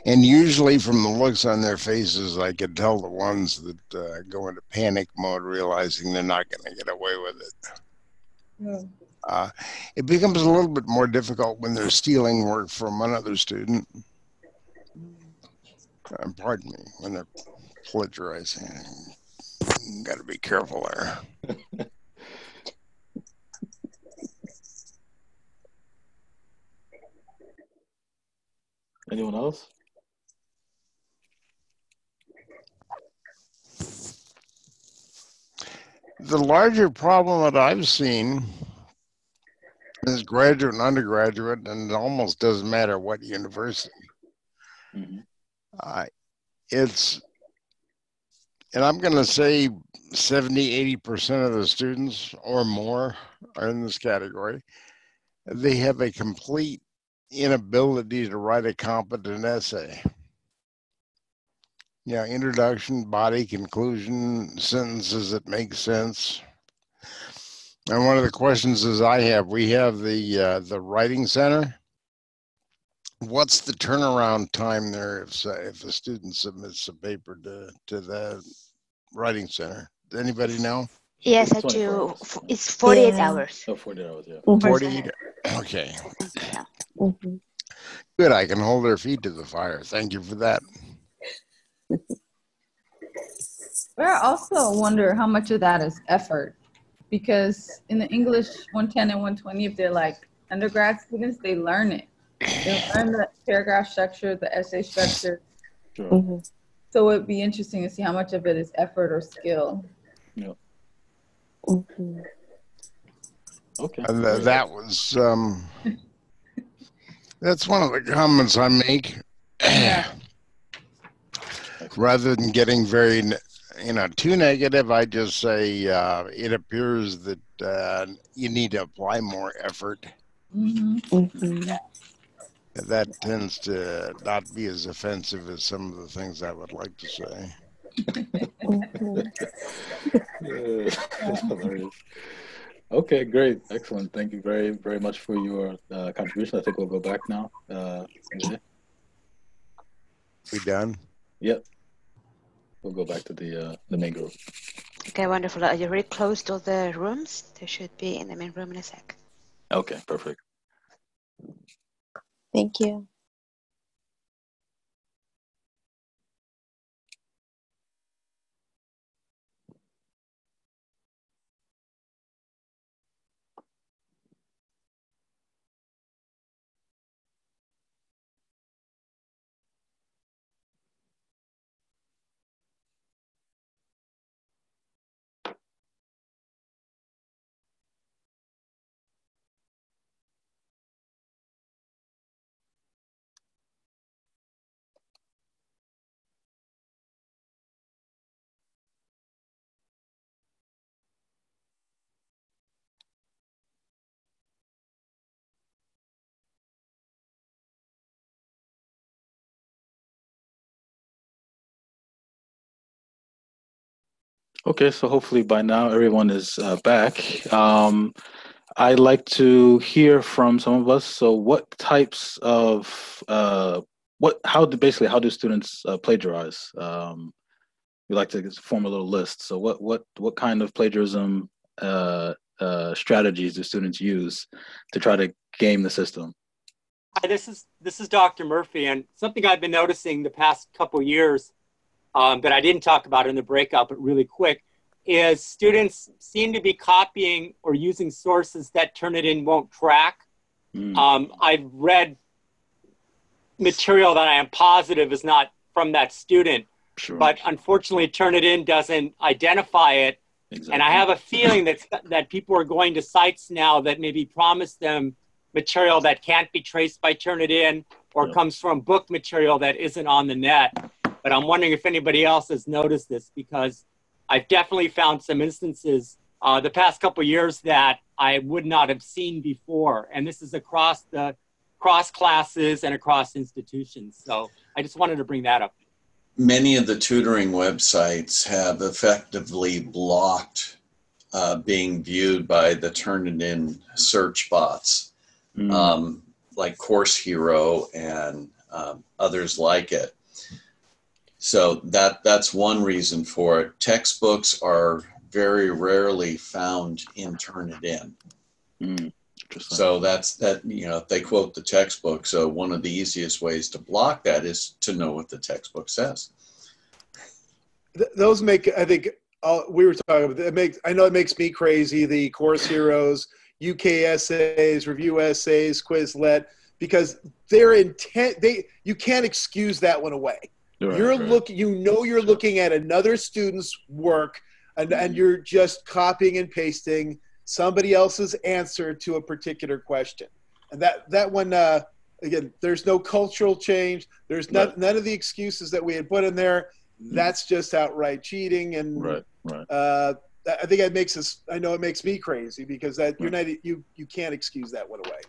S4: And usually from the looks on their faces, I could tell the ones that go into panic mode, realizing they're not going to get away with it.
S5: Yeah.
S4: It becomes a little bit more difficult when they're stealing work from another student. Pardon me, when they're plagiarizing. Got to be careful there.
S2: Anyone else?
S4: The larger problem that I've seen is graduate and undergraduate, and it almost doesn't matter what university. It's, and I'm going to say 70, 80% of the students or more are in this category. They have a complete inability to write a competent essay. Yeah, introduction, body, conclusion, sentences that make sense. And one of the questions is we have the Writing Center. What's the turnaround time there if a student submits a paper to the Writing Center? Does anybody know?
S1: Yes, I do. It's 48 hours.
S2: Oh, 48 hours, yeah.
S4: 48, okay. Good, I can hold their feet to the fire. Thank you for that.
S5: But I also wonder how much of that is effort, because in the English 110 and 120, if they're like undergrad students, they learn it. They learn the paragraph structure, the essay structure.
S2: Sure.
S5: So it'd be interesting to see how much of it is effort or skill.
S2: Yeah. Okay.
S4: And that was that's one of the comments I make. Rather than getting very, too negative, I just say it appears that you need to apply more effort. That tends to not be as offensive as some of the things I would like to say.
S2: Okay, great. Excellent. Thank you very, very much for your contribution. I think we'll go back now.
S4: We done?
S2: Yep. We'll go back to the main group.
S1: Okay, wonderful. You already closed all the rooms? They should be in the main room in a sec.
S2: Okay, perfect.
S17: Thank you.
S2: Okay, so hopefully by now everyone is back. I'd like to hear from some of us. So what types of, how do students plagiarize? We like to form a little list. So what kind of plagiarism strategies do students use to try to game the system?
S18: Hi, this is Dr. Murphy, and something I've been noticing the past couple years that I didn't talk about in the breakout, but really quick, is students seem to be copying or using sources that Turnitin won't track. I've read material that I am positive is not from that student, but unfortunately Turnitin doesn't identify it. Exactly. And I have a feeling that people are going to sites now that maybe promise them material that can't be traced by Turnitin or comes from book material that isn't on the net. But I'm wondering if anybody else has noticed this, because I've definitely found some instances the past couple of years that I would not have seen before. And this is across classes and across institutions. So I just wanted to bring that up.
S12: Many of the tutoring websites have effectively blocked being viewed by the Turnitin search bots, like Course Hero and others like it. So that's one reason for it. Textbooks are very rarely found in Turnitin. So they quote the textbook. So one of the easiest ways to block that is to know what the textbook says.
S8: Those make, I think, we were talking about it. I know it makes me crazy. The Course Heroes, UK essays, review essays, Quizlet, because they're you can't excuse that one away. Right, you're looking at another student's work, and you're just copying and pasting somebody else's answer to a particular question. And that one, again, there's no cultural change. There's none of the excuses that we had put in there. That's just outright cheating. And I think it makes us, I know it makes me crazy, because you can't excuse that one away.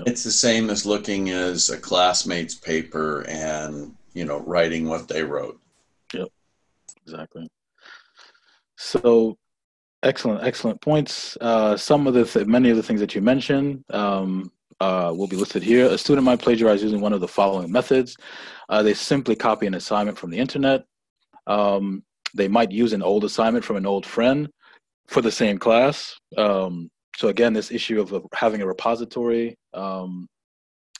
S12: It's the same as looking as a classmate's paper and, writing what they wrote.
S2: Yep, exactly. So excellent points. Many of the things that you mentioned will be listed here. A student might plagiarize using one of the following methods. They simply copy an assignment from the internet. They might use an old assignment from an old friend for the same class. So again, this issue of having a repository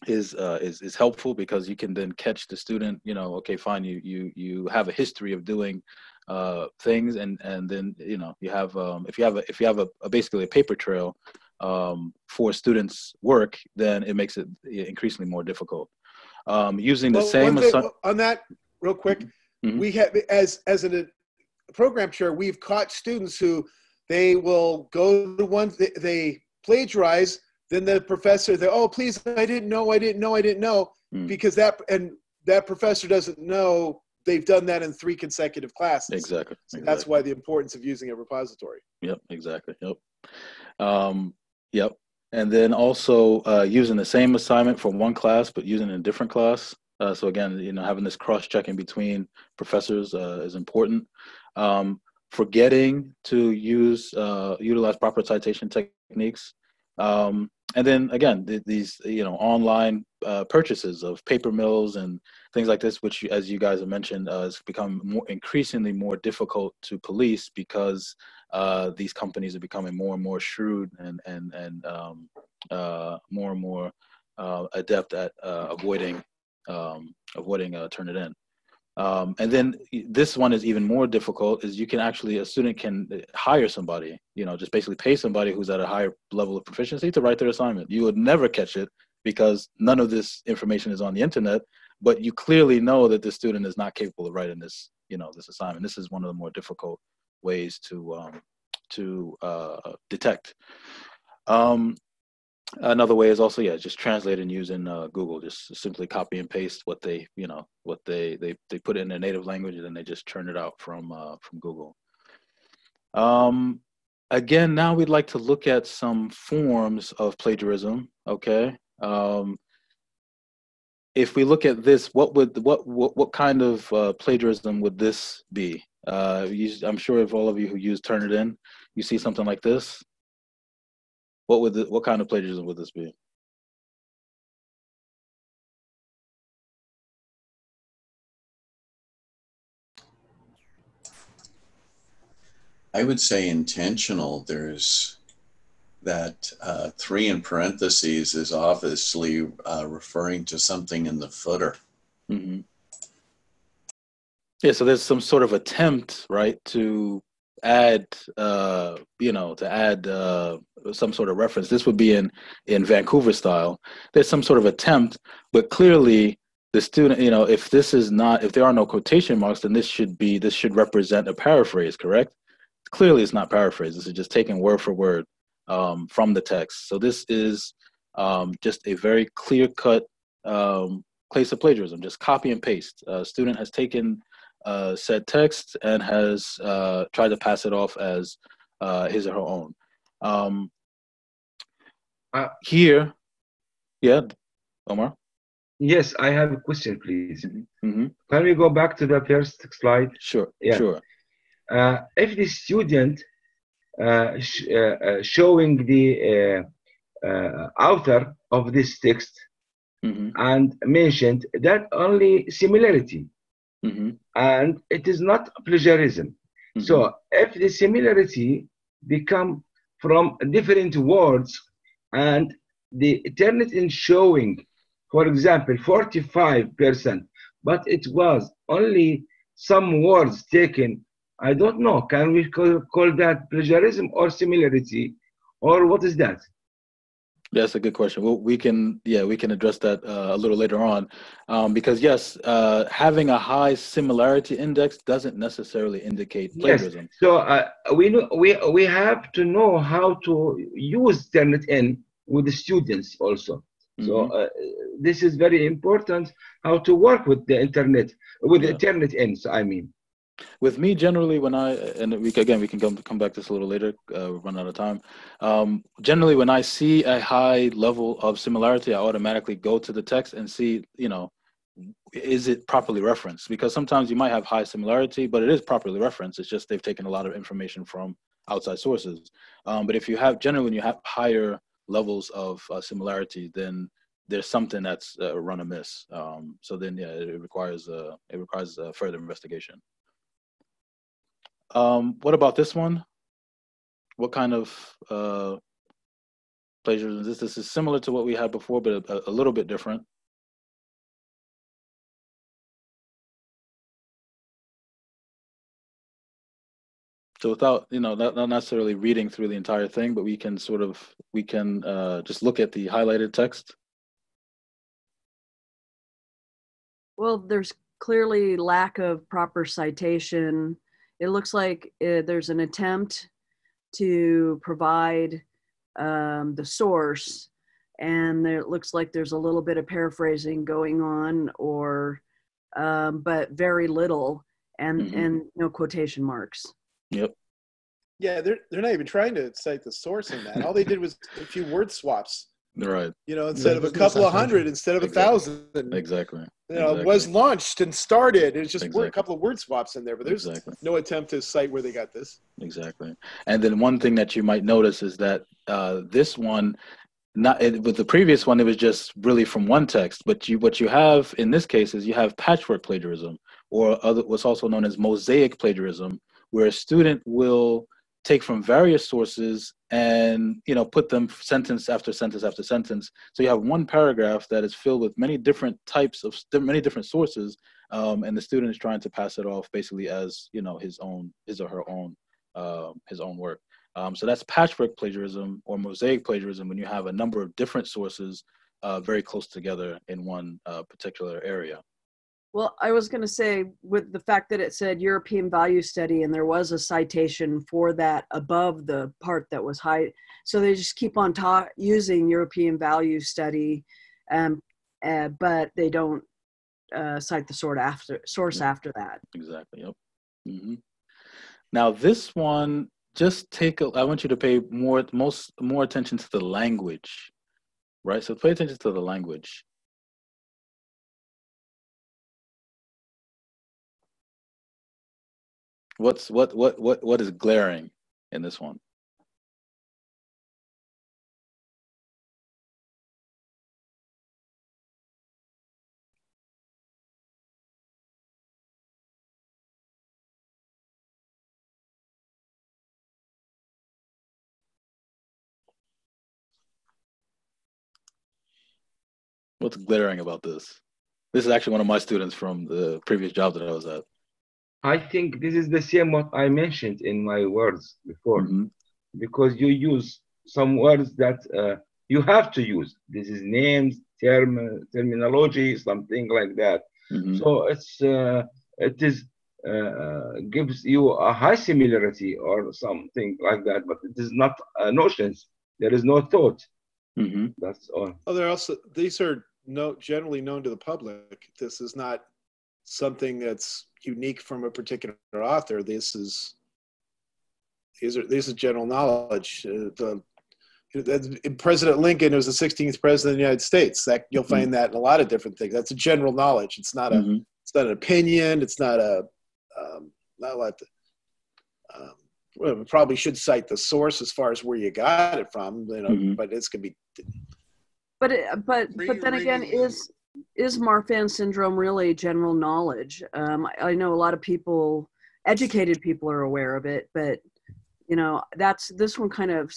S2: is helpful, because you can then catch the student. Okay, fine, you have a history of doing things, and then you have if you have a basically a paper trail for students' work, then it makes it increasingly more difficult. Using the same
S8: on that real quick. We have, as a program chair, we've caught students who they will go to one, they plagiarize, then the professor, oh, please, I didn't know, because that professor doesn't know they've done that in 3 consecutive classes.
S2: Exactly.
S8: So that's why the importance of using a repository.
S2: Yep, exactly. Yep. And then also using the same assignment from one class, but using it in a different class. So again, having this cross-checking between professors is important. Forgetting to utilize proper citation techniques. And then again, these online purchases of paper mills and things like this, which, as you guys have mentioned, has become increasingly more difficult to police, because these companies are becoming more and more shrewd and more and more adept at avoiding Turnitin. And then this one is even more difficult, is a student can hire somebody, just basically pay somebody who's at a higher level of proficiency to write their assignment. You would never catch it, because none of this information is on the internet, but you clearly know that the student is not capable of writing this, this assignment. This is one of the more difficult ways to detect. Another way is also, just translate and use in Google. Just simply copy and paste what they put in their native language, and then they just churn it out from Google. Again, now we'd like to look at some forms of plagiarism. Okay. If we look at this, what kind of plagiarism would this be? I'm sure if all of you who use Turnitin, you see something like this. What kind of plagiarism would this be?
S12: I would say intentional. There's that 3 in parentheses is obviously referring to something in the footer.
S2: Mm-hmm. Yeah, so there's some sort of attempt, right, to add some sort of reference. This would be in Vancouver style. There's some sort of attempt, but clearly the student, if there are no quotation marks, then this should represent a paraphrase, correct? Clearly it's not paraphrase. This is just taken word for word from the text. So this is just a very clear-cut case of plagiarism, just copy and paste. A student has taken said text and has tried to pass it off as his or her own. Here, yeah, Omar?
S6: Yes, I have a question, please.
S2: Mm-hmm.
S6: Can we go back to the first slide?
S2: Sure,
S6: yeah.
S2: Sure.
S6: If the student showing the author of this text and mentioned that only similarity, and it is not plagiarism. So if the similarity become from different words and the Turnitin showing, for example, 45%, but it was only some words taken, I don't know, can we call that plagiarism or similarity, or what is that?
S2: That's a good question. Well, we can address that a little later on, because yes, having a high similarity index doesn't necessarily indicate plagiarism.
S6: Yes. So we have to know how to use Turnitin with the students also. So this is very important, how to work with the internet, with the Turnitin, I mean.
S2: With me, generally, when we can come back to this a little later, we've run out of time. Generally, when I see a high level of similarity, I automatically go to the text and see, is it properly referenced? Because sometimes you might have high similarity, but it is properly referenced. It's just they've taken a lot of information from outside sources. But if you have, generally, when you have higher levels of similarity, then there's something that's run amiss. So then, yeah, it requires further investigation. What about this one? What kind of plagiarism is this? This is similar to what we had before, but a little bit different. So without, not necessarily reading through the entire thing, but we can just look at the highlighted text.
S7: Well, there's clearly lack of proper citation. It looks like there's an attempt to provide the source, and it looks like there's a little bit of paraphrasing going on, but very little, and no quotation marks.
S2: Yep.
S8: Yeah, they're not even trying to cite the source in that. All they did was a few word swaps.
S2: Right.
S8: Instead of a couple of hundred, instead of 1,000.
S2: Exactly.
S8: Was launched and started. It's just a couple of word swaps in there, but there's no attempt to cite where they got this.
S2: Exactly. And then one thing that you might notice is that this one, with the previous one, it was just really from one text. But what you have in this case is you have patchwork plagiarism, or what's also known as mosaic plagiarism, where a student will take from various sources and put them sentence after sentence after sentence. So you have one paragraph that is filled with many different sources, and the student is trying to pass it off basically as his or her own work. So that's patchwork plagiarism or mosaic plagiarism, when you have a number of different sources very close together in one particular area.
S7: Well, I was going to say, with the fact that it said European value study and there was a citation for that above the part that was high, so they just keep on using European value study, but they don't cite the source after that.
S2: Exactly. Yep. Now this one, I want you to pay more attention to the language, right? So pay attention to the language. What is glaring in this one? What's glaring about this? This is actually one of my students from the previous job that I was at.
S6: I think this is the same what I mentioned in my words before, because you use some words that you have to use. This is names, terminology, something like that. So it gives you a high similarity or something like that, but it is not notions. There is no thought. That's all.
S8: Oh, these are generally known to the public. This is not something that's unique from a particular author. These is general knowledge. President Lincoln was the 16th president of the United States. That you'll find that in a lot of different things. That's a general knowledge. It's not it's not an opinion. It's not not like probably should cite the source as far as where you got it from, you know, but it's going to be.
S7: But then again, is Marfan syndrome really general knowledge? I know a lot of people, educated people, are aware of it, but you know, this one kind of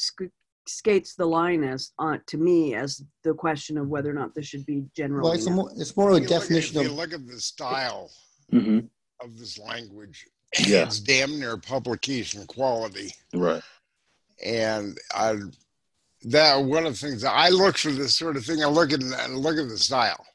S7: skates the line as to me as the question of whether or not this should be general.
S14: Well, it's more a definition
S4: If
S14: of.
S4: you look at the style of this language,
S2: Yeah.
S4: it's damn near publication quality.
S2: Right.
S4: And that one of the things that I look for this sort of thing, I look at the style.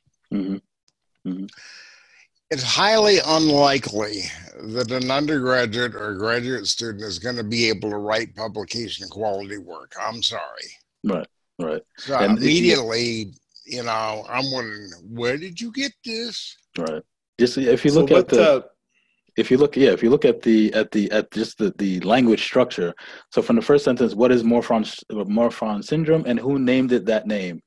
S4: It's highly unlikely that an undergraduate or graduate student is going to be able to write publication quality work. I'm sorry.
S2: Right. Right.
S4: So
S2: And
S4: immediately, you know, I'm wondering, where did you get this?
S2: Right. Just if you look at if you look at just the language structure. So from the first sentence, what is Marfan syndrome and who named it that name?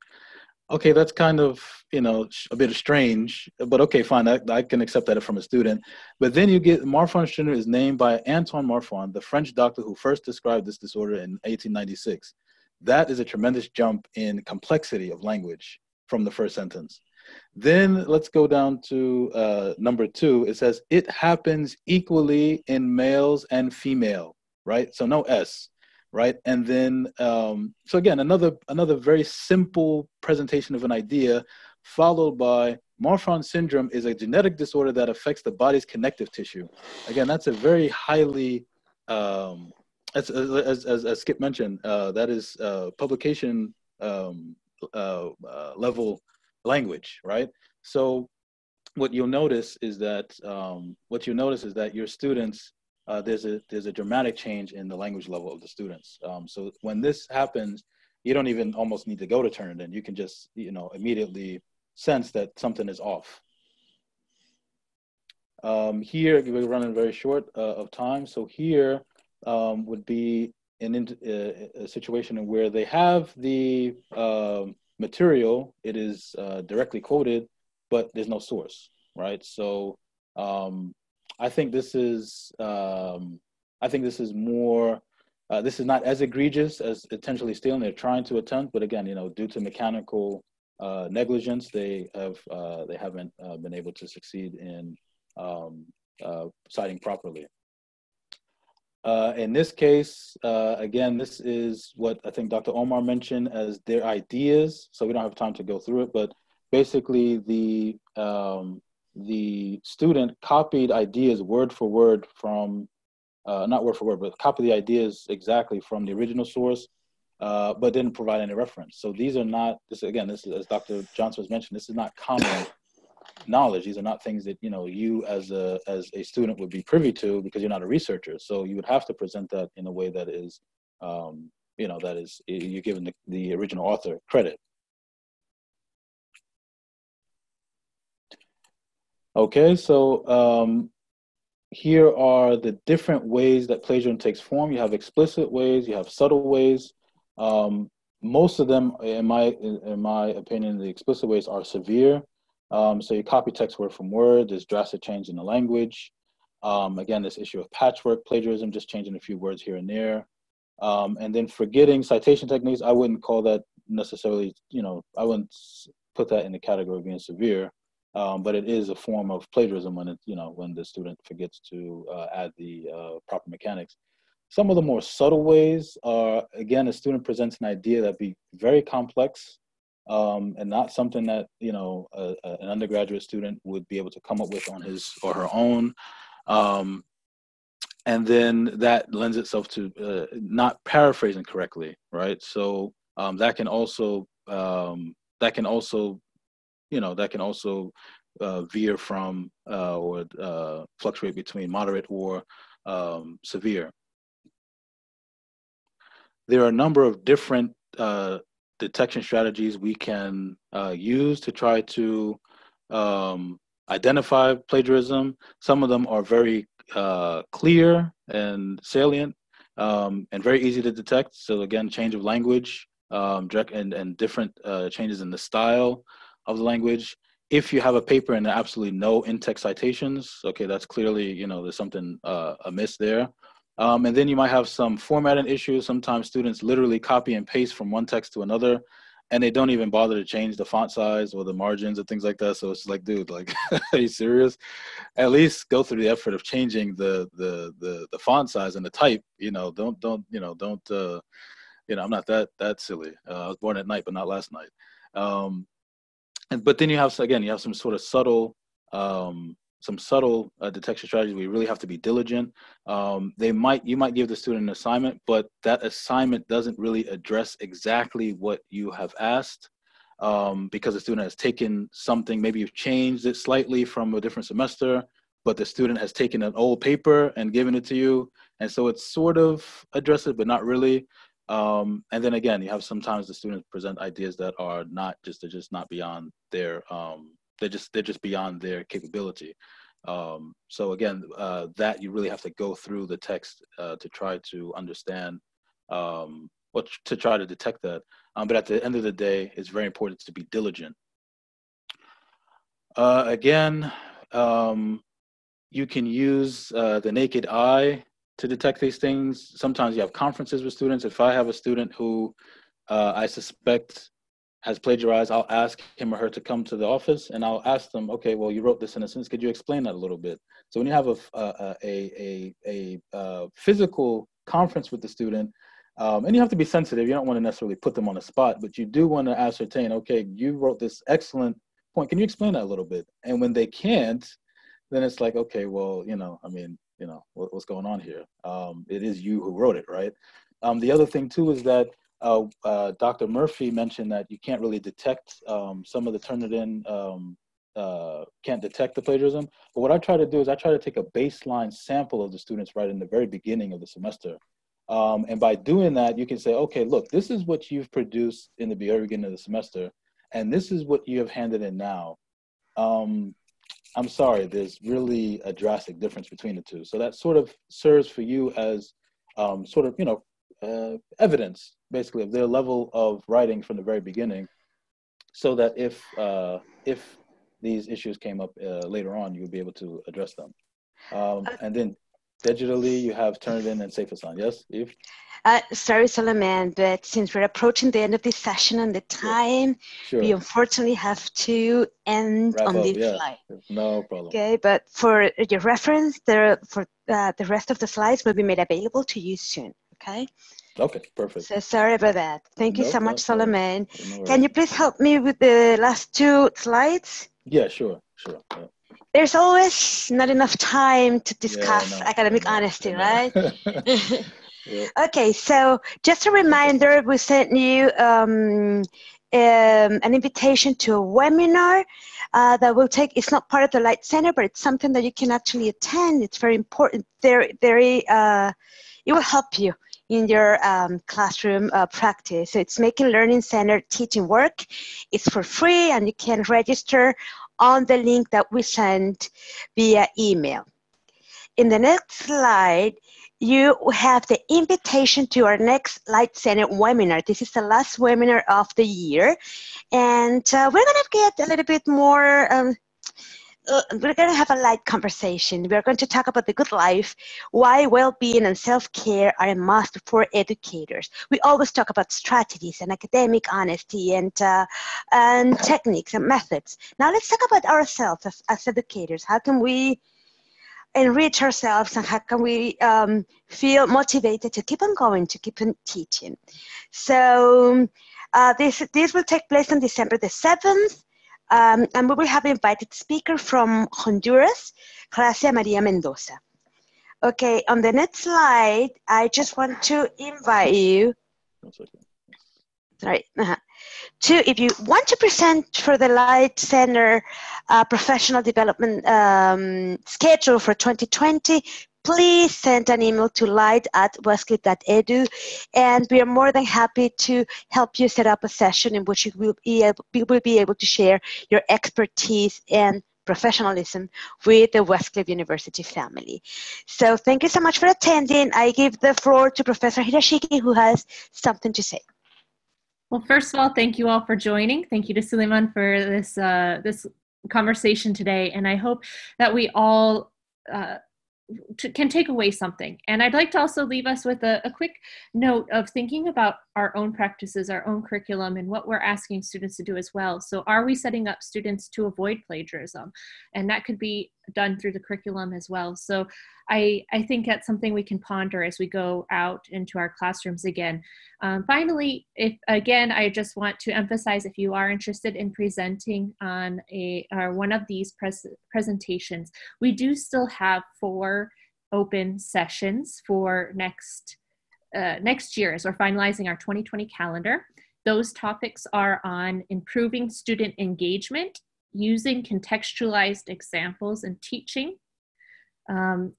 S2: Okay, that's kind of, you know, a bit strange, but okay, fine. I can accept that from a student. But then you get Marfan syndrome is named by Antoine Marfan, the French doctor who first described this disorder in 1896. That is a tremendous jump in complexity of language from the first sentence. Then let's go down to number 2. It says, it happens equally in males and female, right? So no S, right? And then, so again, another very simple presentation of an idea, followed by Marfan syndrome is a genetic disorder that affects the body's connective tissue. Again, that's a very highly, as Skip mentioned, that is publication level language, right? So what you'll notice is that your students, there's a dramatic change in the language level of the students. So when this happens, you don't even almost need to go to Turnitin. You can just, you know, immediately sense that something is off. Here we're running very short of time. So here would be a situation where they have the material, it is directly quoted, but there's no source, right? So I think this is more, this is not as egregious as intentionally stealing. They're trying to attempt, but again, you know, due to mechanical negligence, they haven't been able to succeed in citing properly. In this case, again, this is what I think Dr. Omar mentioned as their ideas. So we don't have time to go through it, but basically the student copied ideas word for word from, not word for word, but copied the ideas exactly from the original source, but didn't provide any reference. So these are not, this is, as Dr. Johnson was mentioned, this is not common knowledge. These are not things that, you know, you as a student would be privy to because you're not a researcher. So you would have to present that in a way that is, you know, that is, you're giving the original author credit. Okay, so here are the different ways that plagiarism takes form. You have explicit ways, you have subtle ways. Most of them, in my opinion, the explicit ways are severe. So you copy text word from word, there's drastic change in the language. Again, this issue of patchwork plagiarism, just changing a few words here and there. And then forgetting citation techniques, I wouldn't call that necessarily, you know, I wouldn't put that in the category of being severe, but it is a form of plagiarism when it, you know, when the student forgets to add the proper mechanics. Some of the more subtle ways are, again, a student presents an idea that be very complex, and not something that, you know, an undergraduate student would be able to come up with on his or her own. And then that lends itself to not paraphrasing correctly, right? So that can also veer from or fluctuate between moderate or severe. There are a number of different detection strategies we can use to try to identify plagiarism. Some of them are very clear and salient and very easy to detect. So again, change of language and different changes in the style of the language. If you have a paper and there are absolutely no in-text citations, okay, that's clearly, you know, there's something amiss there. And then you might have some formatting issues. Sometimes students literally copy and paste from one text to another, and they don't even bother to change the font size or the margins and things like that. So it's like, dude, like, are you serious? At least go through the effort of changing the font size and the type. You know, don't you know, I'm not that silly. I was born at night, but not last night. But then you have some sort of subtle detection strategies where you really have to be diligent. You might give the student an assignment, but that assignment doesn't really address exactly what you have asked, because the student has taken something, maybe you've changed it slightly from a different semester, but the student has taken an old paper and given it to you. And so it's sort of addresses, but not really. And then again, you have sometimes the students present ideas that are they're just not beyond their, they're just beyond their capability. So again, that you really have to go through the text to try to understand, to try to detect that. But at the end of the day, it's very important to be diligent. Again, you can use the naked eye to detect these things. Sometimes you have conferences with students. If I have a student who I suspect has plagiarized, I'll ask him or her to come to the office, and I'll ask them, okay, well, you wrote this in a sentence. Could you explain that a little bit? So when you have a physical conference with the student, and you have to be sensitive. You don't want to necessarily put them on the spot, but you do want to ascertain, okay, you wrote this excellent point. Can you explain that a little bit? And when they can't, then it's like, okay, well, what's going on here? It is you who wrote it, right? The other thing too is that Dr. Murphy mentioned that you can't really detect some of the Turnitin, can't detect the plagiarism. But what I try to do is I try to take a baseline sample of the students right in the very beginning of the semester. And by doing that, you can say, okay, look, this is what you've produced in the very beginning of the semester, and this is what you have handed in now. I'm sorry, there's really a drastic difference between the two. So that sort of serves for you as evidence, basically, of their level of writing from the very beginning, so that if these issues came up later on, you would be able to address them. And then digitally, you have Turnitin and SafeAssign. Yes, Eve?
S1: Sorry, Sulaiman, but since we're approaching the end of this session and the time, we unfortunately have to end
S2: Wrap
S1: on
S2: up,
S1: this
S2: yeah.
S1: slide.
S2: No problem.
S1: Okay, but for your reference, the rest of the slides will be made available to you soon. Okay.
S2: Okay, perfect.
S1: So sorry about that. Thank you
S2: No,
S1: so much, Sulaiman.
S2: no
S1: Can you please help me with the last two slides?
S2: Yeah, sure. Yeah.
S1: There's always not enough time to discuss academic honesty, right?
S2: Yeah.
S1: Okay, so just a reminder, we sent you an invitation to a webinar that will take, it's not part of the LITE Center, but it's something that you can actually attend. It's very important, it will help you in your classroom practice. So it's Making Learning Center Teaching Work. It's for free, and you can register on the link that we sent via email. In the next slide, you have the invitation to our next LITE Center webinar. This is the last webinar of the year. And we're going to get a little bit more, we're going to have a light conversation. We're going to talk about the good life, why well-being and self-care are a must for educators. We always talk about strategies and academic honesty and techniques and methods. Now let's talk about ourselves as educators. How can we enrich ourselves, and how can we feel motivated to keep on going, to keep on teaching? So this will take place on December the 7th, and we will have an invited speaker from Honduras, Gracia Maria Mendoza. Okay, on the next slide, I just want to invite you. Sorry. If you want to present for the LITE Center professional development schedule for 2020, please send an email to lite@westcliff.edu, and we are more than happy to help you set up a session in which you will be able to share your expertise and professionalism with the Westcliff University family. So thank you so much for attending. I give the floor to Professor Hirashiki, who has something to say.
S16: Well, first of all, thank you all for joining. Thank you to Sulaiman for this conversation today. And I hope that we all can take away something. And I'd like to also leave us with a quick note of thinking about our own practices, our own curriculum, and what we're asking students to do as well. So are we setting up students to avoid plagiarism? And that could be done through the curriculum as well. So I think that's something we can ponder as we go out into our classrooms again. Finally, I just want to emphasize, if you are interested in presenting on one of these presentations, we do still have 4 open sessions for next year as we're finalizing our 2020 calendar. Those topics are on improving student engagement, using contextualized examples in teaching.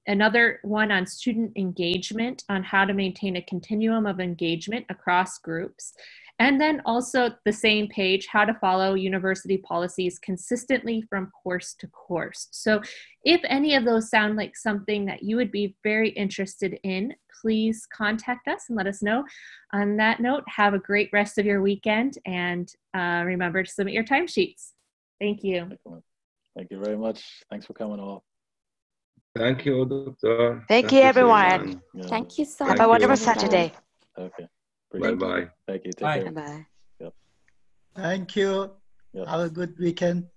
S16: Another one on student engagement, on how to maintain a continuum of engagement across groups. And then also the same page, how to follow university policies consistently from course to course. So if any of those sound like something that you would be very interested in, please contact us and let us know. On that note, have a great rest of your weekend, and remember to submit your timesheets. Thank you.
S2: Excellent. Thank you very much. Thanks for coming all.
S6: Thank you, Doctor.
S1: Thank you, everyone.
S2: Yeah.
S17: Thank you so
S1: Have
S17: much.
S1: a wonderful
S17: everybody.
S1: Saturday.
S2: Okay.
S6: Bye-bye.
S2: Thank you. Take
S9: Bye.
S2: care.
S1: Bye.
S2: Yep.
S10: Thank you.
S2: Yep.
S10: Have a good weekend.